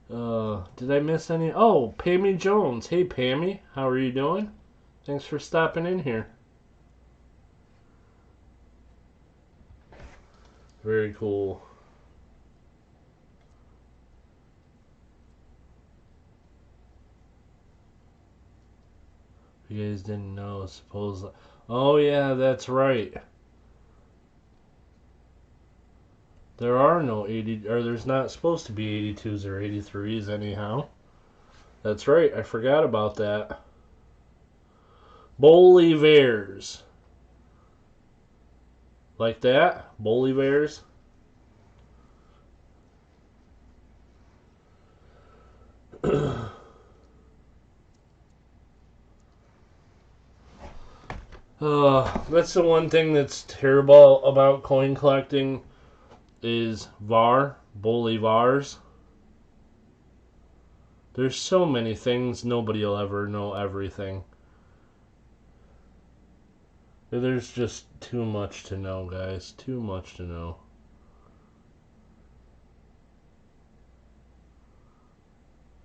Did I miss any? Oh, Pammy Jones. Hey, Pammy. How are you doing? Thanks for stopping in here. Very cool. You guys didn't know, suppose. Oh, yeah, that's right. There are no 80, or there's not supposed to be 82s or 83s anyhow. That's right, I forgot about that. Bolivars. Like that? Bolivars? That's the one thing that's terrible about coin collecting is bolivars. There's so many things, nobody will ever know everything. There's just too much to know, guys. Too much to know.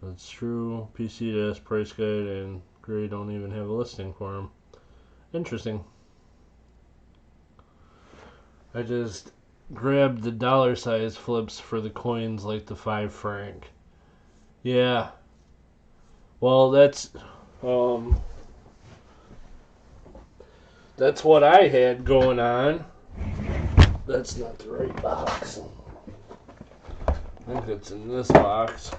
That's true. PCS, Price Guide, and Gray don't even have a listing for them. Interesting. I just grabbed the dollar size flips for the coins like the 5 franc. Yeah. Well, that's what I had going on. That's not the right box. I think it's in this box.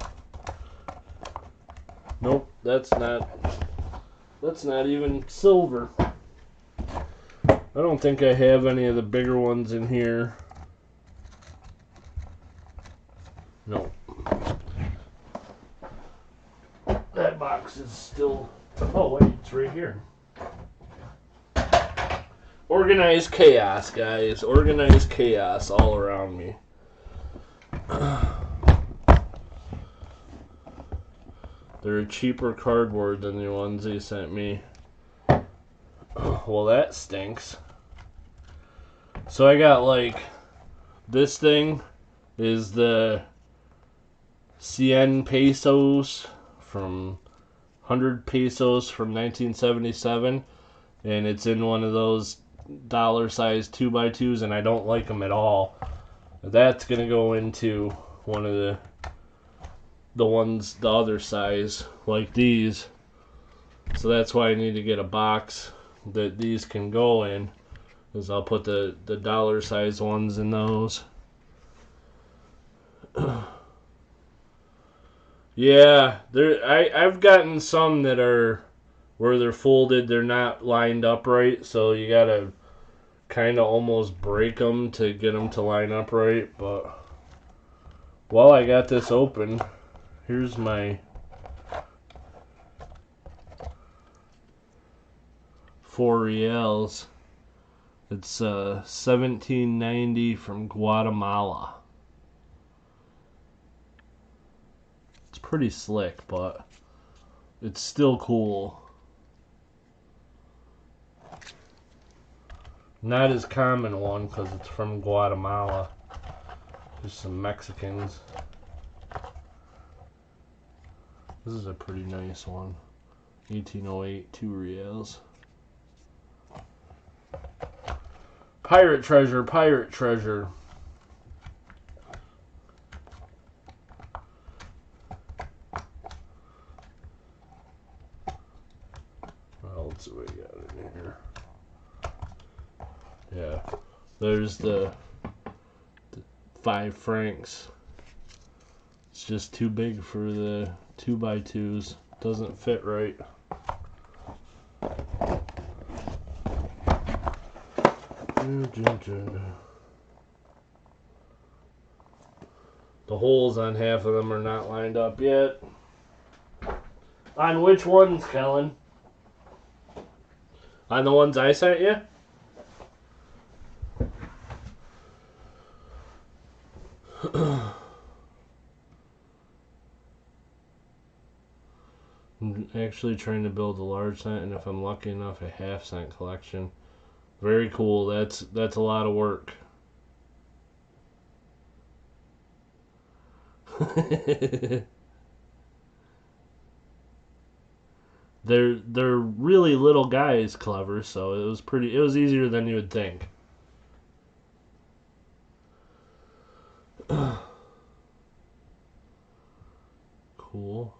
Nope, that's not even silver. I don't think I have any of the bigger ones in here. No. That box is still... Oh, wait, it's right here. Organized chaos, guys. Organized chaos all around me. They're cheaper cardboard than the ones they sent me. Well, that stinks. So I got like, this thing is the 100 pesos from 100 pesos from 1977, and it's in one of those dollar size 2x2s, and I don't like them at all. That's gonna go into one of the ones the other size, like these. So that's why I need to get a box that these can go in, because I'll put the dollar size ones in those. Yeah, I've gotten some that are where they're folded, they're not lined up right, so you gotta kind of almost break them to get them to line up right. But while I got this open, here's my 4 reals. It's 1790 from Guatemala. It's pretty slick, but it's still cool. Not as common one because it's from Guatemala. Just some Mexicans. This is a pretty nice one. 1808, 2 reals. Pirate treasure, pirate treasure. What else do we got in here? Yeah, there's the 5 francs. It's just too big for the 2x2s. Doesn't fit right. The holes on half of them are not lined up yet. On which ones, Kellen? On the ones I sent you? I'm actually trying to build a large cent, and if I'm lucky enough, a half cent collection. Very cool. That's a lot of work. They're really little guys, Clever, so it was easier than you would think. Cool.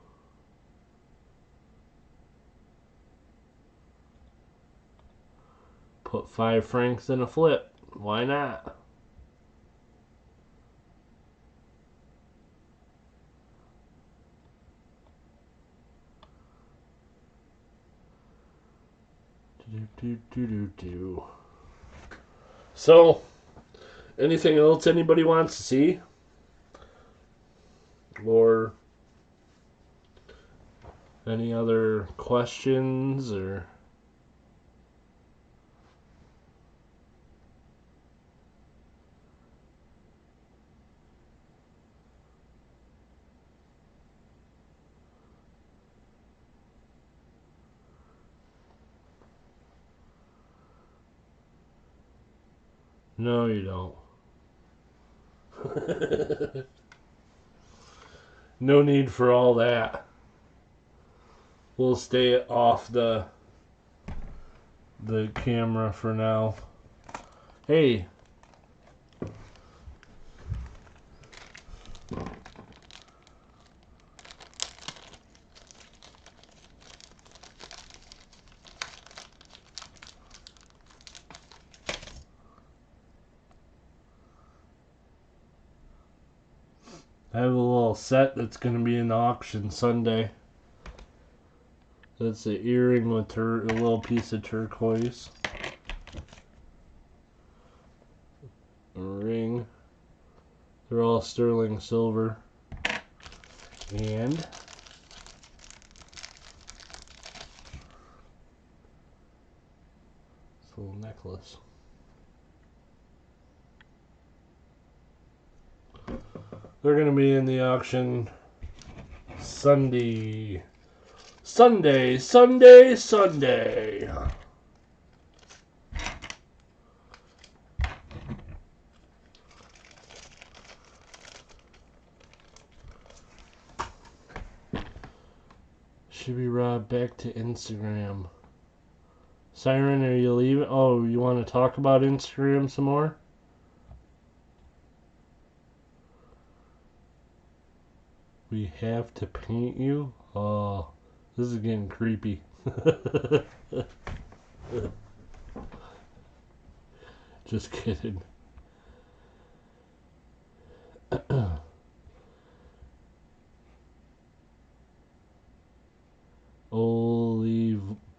Put 5 francs in a flip. Why not? So, anything else anybody wants to see? Or any other questions or... No, you don't. No need for all that. We'll stay off the camera for now. Hey. I have a little set that's going to be in the auction Sunday. That's an earring with a little piece of turquoise. A ring. They're all sterling silver. And this little necklace. They're going to be in the auction Sunday. Sunday. Shibby Rob back to Instagram. Siren, are you leaving? Oh, you want to talk about Instagram some more? We have to paint you? Oh, this is getting creepy. Just kidding.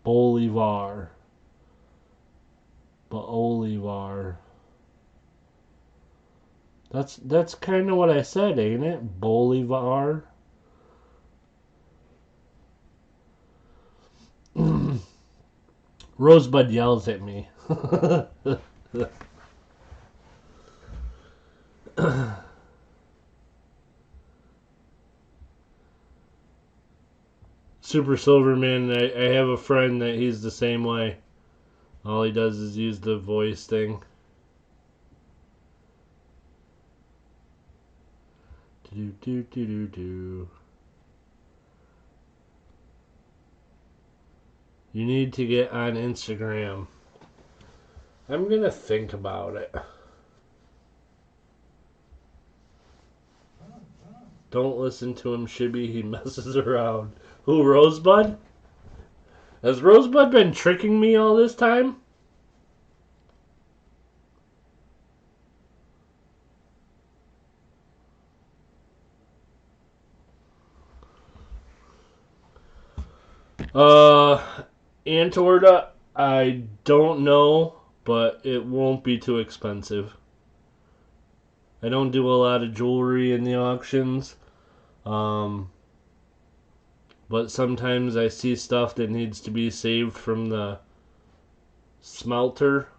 Bolivar. That's kind of what I said, ain't it? Bolivar. Rosebud yells at me. Super Silverman, I have a friend that he's the same way. All he does is use the voice thing. You need to get on Instagram. I'm gonna think about it. Don't listen to him, Shibby. He messes around. Who, Rosebud? Has Rosebud been tricking me all this time? Antorda, I don't know, but it won't be too expensive. I don't do a lot of jewelry in the auctions. But sometimes I see stuff that needs to be saved from the smelter.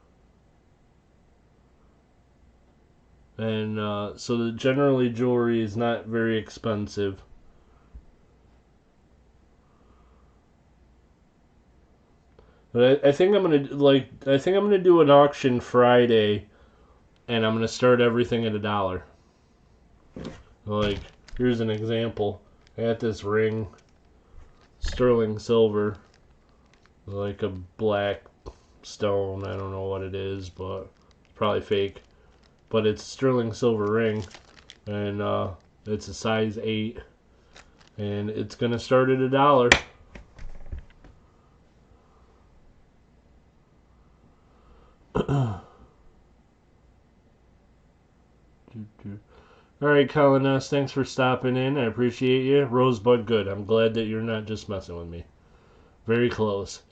And so generally jewelry is not very expensive. But I think I'm gonna do an auction Friday, and I'm gonna start everything at $1. Like, here's an example. I got this ring, sterling silver, like a black stone. I don't know what it is, but it's probably fake. But it's a sterling silver ring, and it's a size 8, and it's gonna start at $1. Alright, Colin, thanks for stopping in. I appreciate you. Rosebud, good. I'm glad that you're not just messing with me. Very close.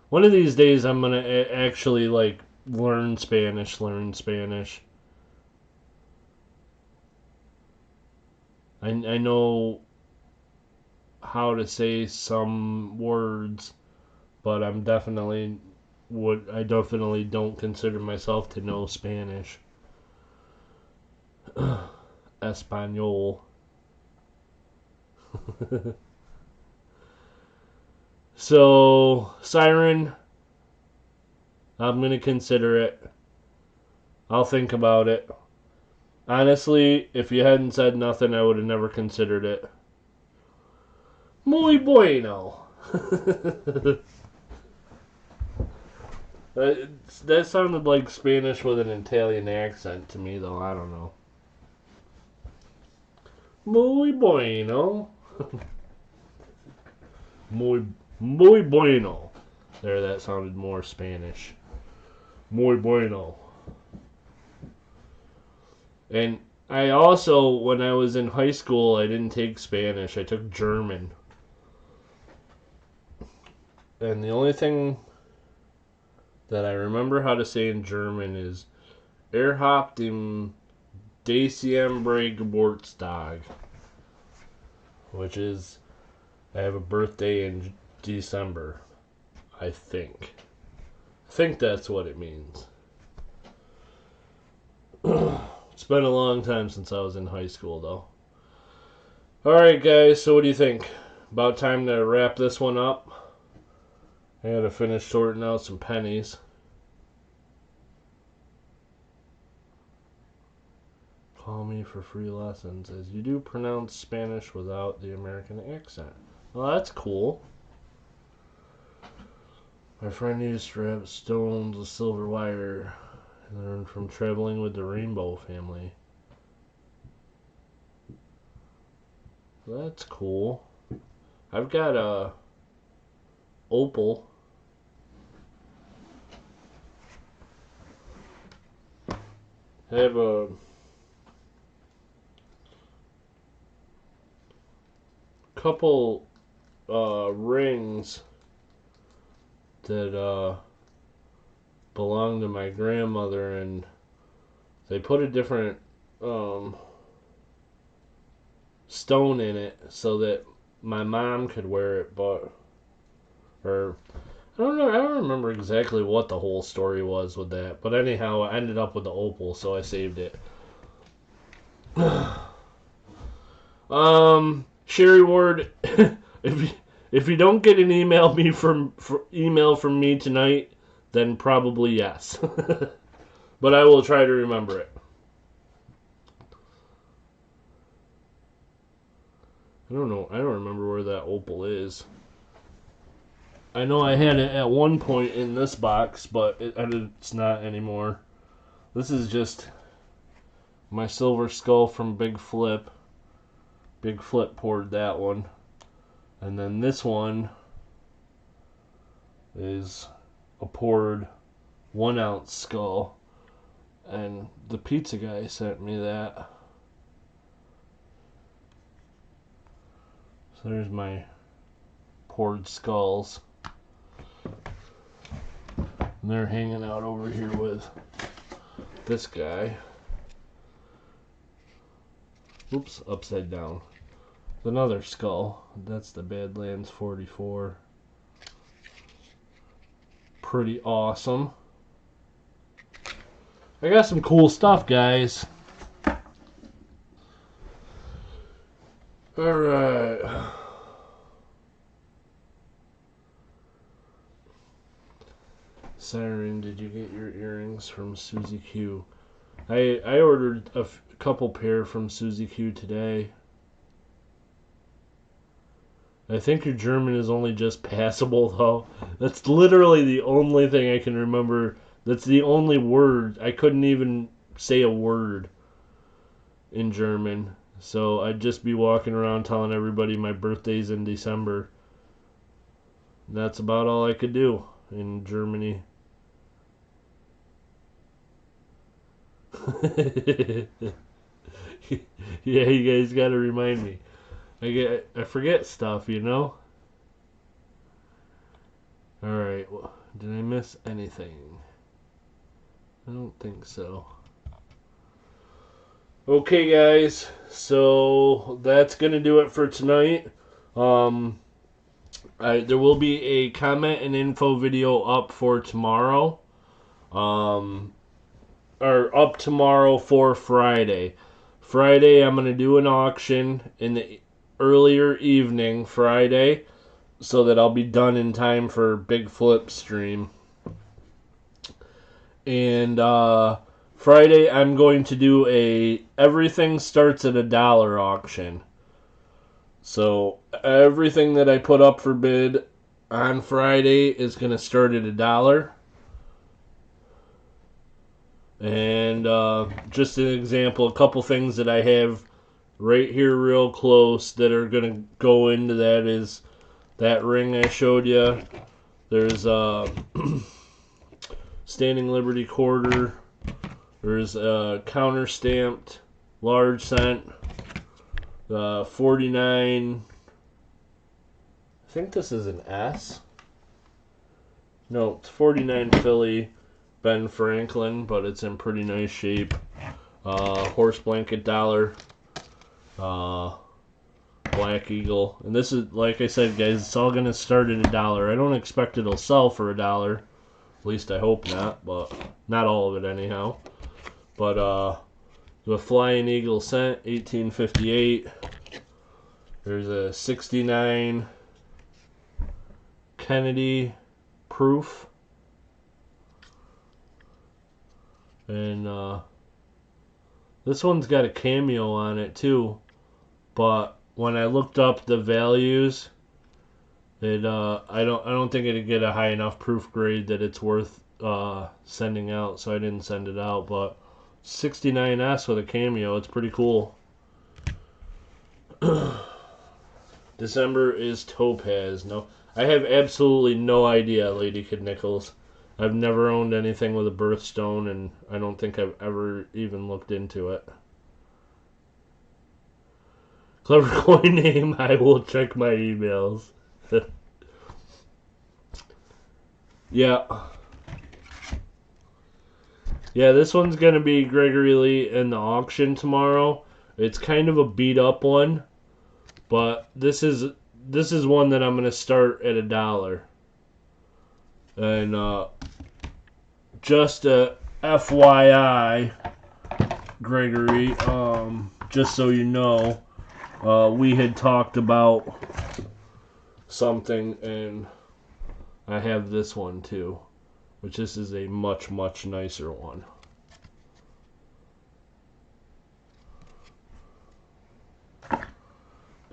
One of these days I'm going to actually, like, learn Spanish. I know how to say some words, but I definitely don't consider myself to know Spanish. Espanol. So, Siren, I'm going to consider it. I'll think about it. Honestly, if you hadn't said nothing, I would have never considered it. Muy bueno. That sounded like Spanish with an Italian accent to me, though. I don't know. Muy bueno. Muy bueno. There, that sounded more Spanish. Muy bueno. And I also, when I was in high school, I didn't take Spanish. I took German. And the only thing that I remember how to say in German is Habt im Dezember Geburtstag, which is I have a birthday in December, I think. I think that's what it means. It's been a long time since I was in high school, though. Alright, guys, so what do you think? About time to wrap this one up. I gotta finish sorting out some pennies. Call me for free lessons, as you do pronounce Spanish without the American accent. Well, that's cool. My friend used to wrap stones with silver wire. I learned from traveling with the Rainbow family. That's cool. I've got a opal. I have a couple rings that belonged to my grandmother, and they put a different stone in it so that my mom could wear it, but I don't know, I don't remember exactly what the whole story was with that, but anyhow, I ended up with the opal, so I saved it. Sherry Ward, if you don't get an email from me tonight, then probably yes. But I will try to remember it. I don't know. I don't remember where that opal is. I know I had it at one point in this box, but it's not anymore. This is just my silver skull from Big Flip. Big Flip poured that one. And then this one is a poured 1 ounce skull. And the pizza guy sent me that. So there's my poured skulls. And they're hanging out over here with this guy. Oops, upside down. Another skull. That's the Badlands 44. Pretty awesome. I got some cool stuff, guys. Alright. Siren, did you get your earrings from Susie Q? I ordered a couple pair from Susie Q today. I think your German is only just passable, though. That's literally the only thing I can remember. That's the only word. I couldn't even say a word in German. So I'd just be walking around telling everybody my birthday's in December. That's about all I could do in Germany. Yeah, you guys gotta remind me. I forget stuff, you know? Alright, well, did I miss anything? I don't think so. Okay, guys, so that's gonna do it for tonight. There will be a comment and info video up for tomorrow. Or up tomorrow for Friday. Friday, I'm gonna do an auction in the earlier evening Friday, so that I'll be done in time for Big Flip stream. And Friday I'm going to do a everything starts at $1 auction. So everything that I put up for bid on Friday is going to start at $1. And just an example, a couple things that I have right here real close that are going to go into that is that ring I showed you. There's a Standing Liberty quarter. There's a counter stamped large cent. 49. I think this is an S. No, it's 49 Philly Ben Franklin, but it's in pretty nice shape. Horse blanket dollar. Black Eagle. And this is, like I said, guys, it's all going to start at $1. I don't expect it'll sell for $1. At least I hope not, but not all of it anyhow. But the Flying Eagle cent, 1858. There's a 69 Kennedy proof. And this one's got a cameo on it too. But when I looked up the values, I don't think it'd get a high enough proof grade that it's worth sending out, so I didn't send it out. But 69S with a cameo, it's pretty cool. December is Topaz. No, I have absolutely no idea, Lady Kid Nichols. I've never owned anything with a birthstone, and I don't think I've ever even looked into it. Clever coin name, I will check my emails. Yeah. Yeah, this one's going to be Gregory Lee in the auction tomorrow. It's kind of a beat up one, but this is one that I'm going to start at $1. And just a FYI, Gregory, just so you know, we had talked about something, and I have this one too, which this is a much, much nicer one.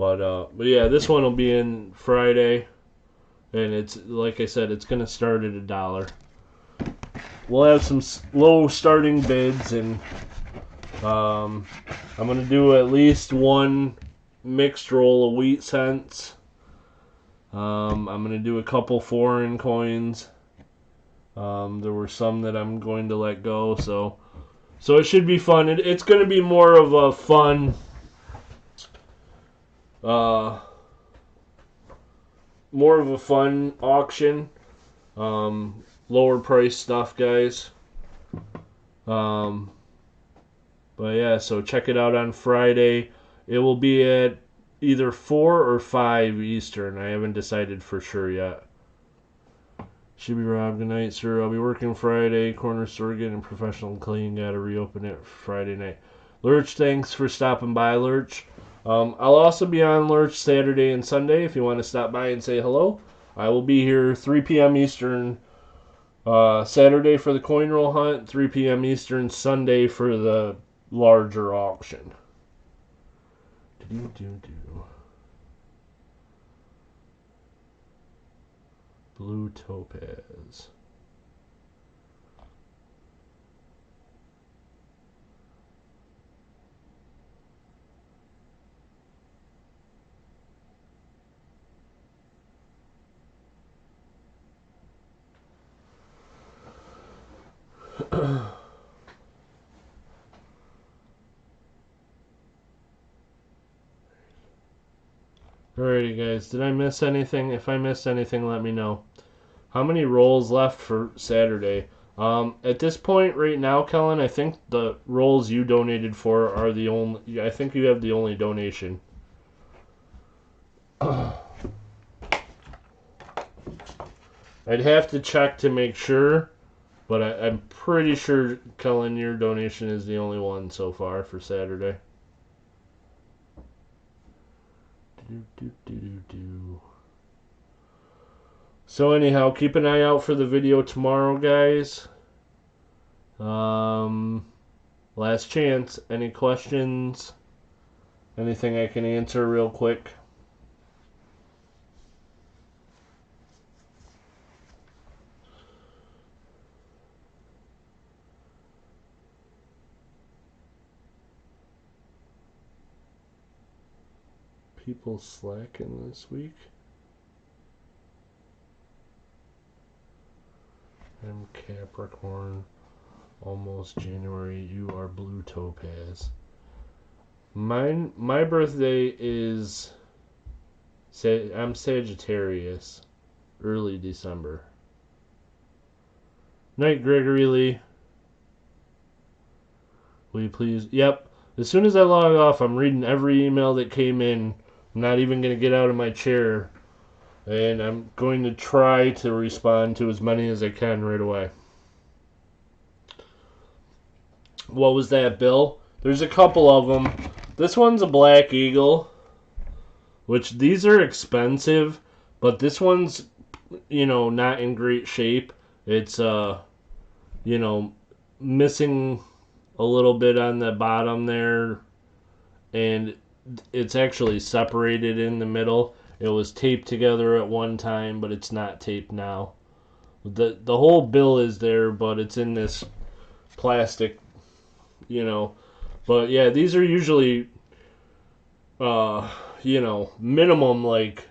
But yeah, this one will be in Friday, and it's like I said, it's gonna start at $1. We'll have some low starting bids, and I'm gonna do at least one mixed roll of wheat cents. I'm gonna do a couple foreign coins. There were some that I'm going to let go, so it should be fun. It's going to be more of a fun, auction. Lower price stuff, guys. But yeah, so check it out on Friday. It will be at either 4 or 5 Eastern. I haven't decided for sure yet. Shibby Rob, good night, sir. I'll be working Friday. Corner store getting professional clean. Gotta reopen it Friday night. Lurch, thanks for stopping by, Lurch. I'll also be on Lurch Saturday and Sunday if you want to stop by and say hello. I will be here 3 p.m. Eastern Saturday for the coin roll hunt, 3 p.m. Eastern Sunday for the larger auction. Blue topaz. Alrighty, guys. Did I miss anything? If I missed anything, let me know. How many rolls left for Saturday? At this point right now, Kellen, I think the rolls you donated for are the only... I think you have the only donation. I'd have to check to make sure, but I'm pretty sure, Kellen, your donation is the only one so far for Saturday. So anyhow, keep an eye out for the video tomorrow, guys. Last chance. Any questions? Anything I can answer real quick? People slacking this week? I'm Capricorn, almost January. You are blue topaz. My birthday is... I'm Sagittarius, early December. Night, Gregory Lee. Will you please? Yep. As soon as I log off, I'm reading every email that came in. I'm not even going to get out of my chair. And I'm going to try to respond to as many as I can right away. What was that, Bill? There's a couple of them. This one's a Black Eagle, which these are expensive, but this one's, not in great shape. It's, missing a little bit on the bottom there, and it's actually separated in the middle. It was taped together at one time, but it's not taped now. The whole bill is there, but it's in this plastic, But yeah, these are usually, minimum like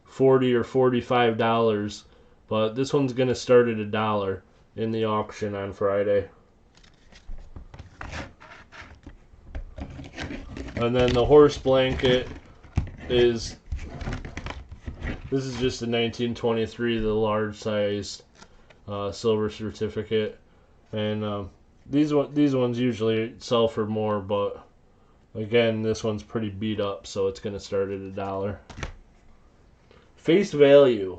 $40 or $45. But this one's gonna start at $1 in the auction on Friday. And then the horse blanket is... This is just a 1923, the large size silver certificate, and these ones usually sell for more, but again, this one's pretty beat up, so it's going to start at $1. Face value.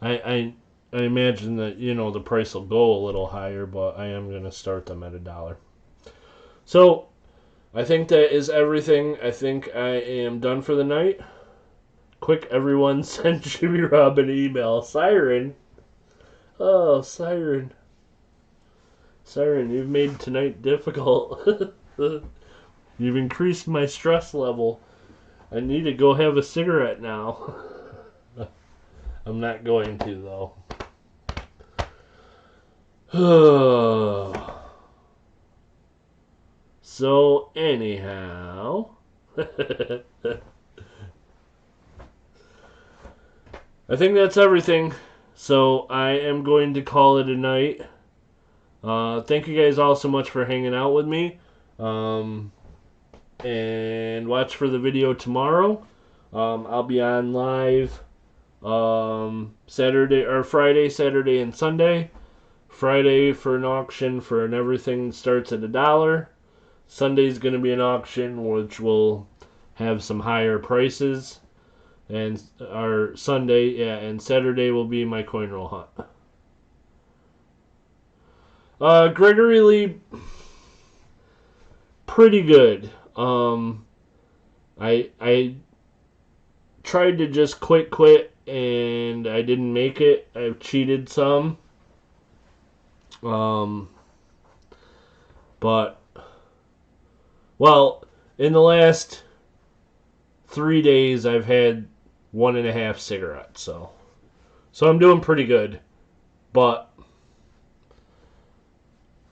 I imagine that the price will go a little higher, but I am going to start them at $1. So, I think that is everything. I think I am done for the night. Quick, everyone, send Shibby Rob an email. Siren. Oh, Siren. Siren, you've made tonight difficult. You've increased my stress level. I need to go have a cigarette now. I'm not going to, though. So, anyhow. I think that's everything. So, I am going to call it a night. Thank you guys all so much for hanging out with me. And watch for the video tomorrow. I'll be on live Saturday or Friday, Saturday, and Sunday. Friday for an auction for an everything starts at $1. Sunday's going to be an auction which will have some higher prices. And our Sunday, yeah, and Saturday will be my coin roll hunt. Gregory Lee, pretty good. I tried to just quit and I didn't make it. I've cheated some. But well, in the last 3 days I've had 1.5 cigarettes, so I'm doing pretty good. But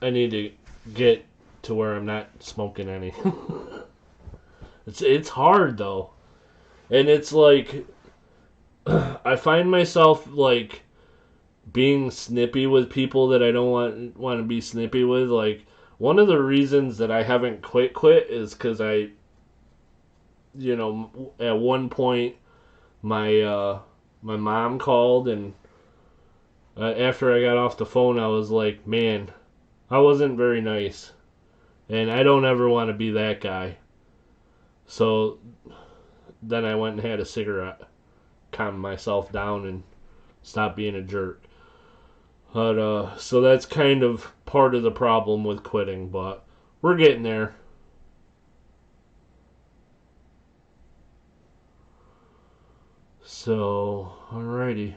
I need to get to where I'm not smoking any. It's hard though. And it's like I find myself like being snippy with people that I don't want to be snippy with. Like one of the reasons that I haven't quit is cuz at one point my mom called, and after I got off the phone I was like, man, I wasn't very nice. And I don't ever want to be that guy. So then I went and had a cigarette, calmed myself down and stopped being a jerk. But so that's kind of part of the problem with quitting, but we're getting there. So, alrighty.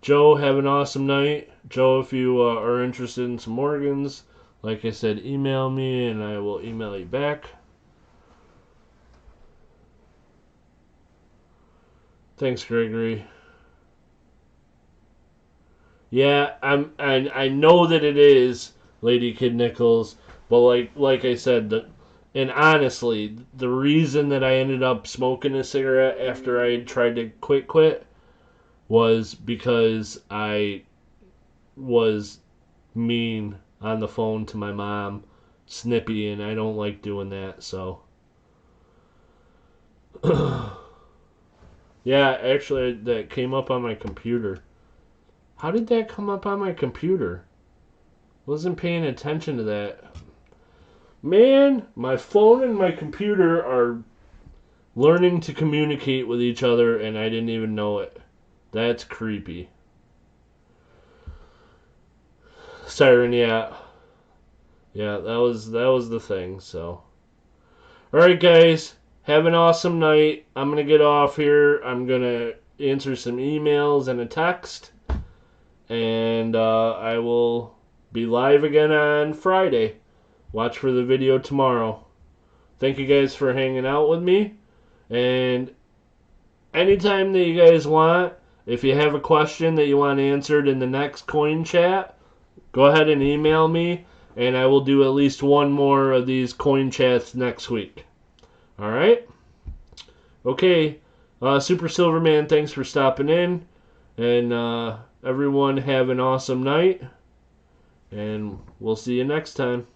Joe, have an awesome night. Joe, if you are interested in some organs, like I said, email me and I will email you back. Thanks, Gregory. Yeah, I know that it is Lady Kid Nichols, but like I said, and honestly, the reason that I ended up smoking a cigarette after I tried to quit was because I was mean on the phone to my mom, snippy, and I don't like doing that, so. Yeah, actually, that came up on my computer. How did that come up on my computer? Wasn't paying attention to that. Man, my phone and my computer are learning to communicate with each other, and I didn't even know it. That's creepy. Siren, yeah. Yeah, that was the thing, so. Alright, guys. Have an awesome night. I'm going to get off here. I'm going to answer some emails and a text. And I will be live again on Friday. Watch for the video tomorrow. Thank you guys for hanging out with me. And anytime that you guys want, if you have a question that you want answered in the next coin chat, go ahead and email me. And I will do at least one more of these coin chats next week. Alright? Okay. Super Silverman, thanks for stopping in. And everyone have an awesome night. And we'll see you next time.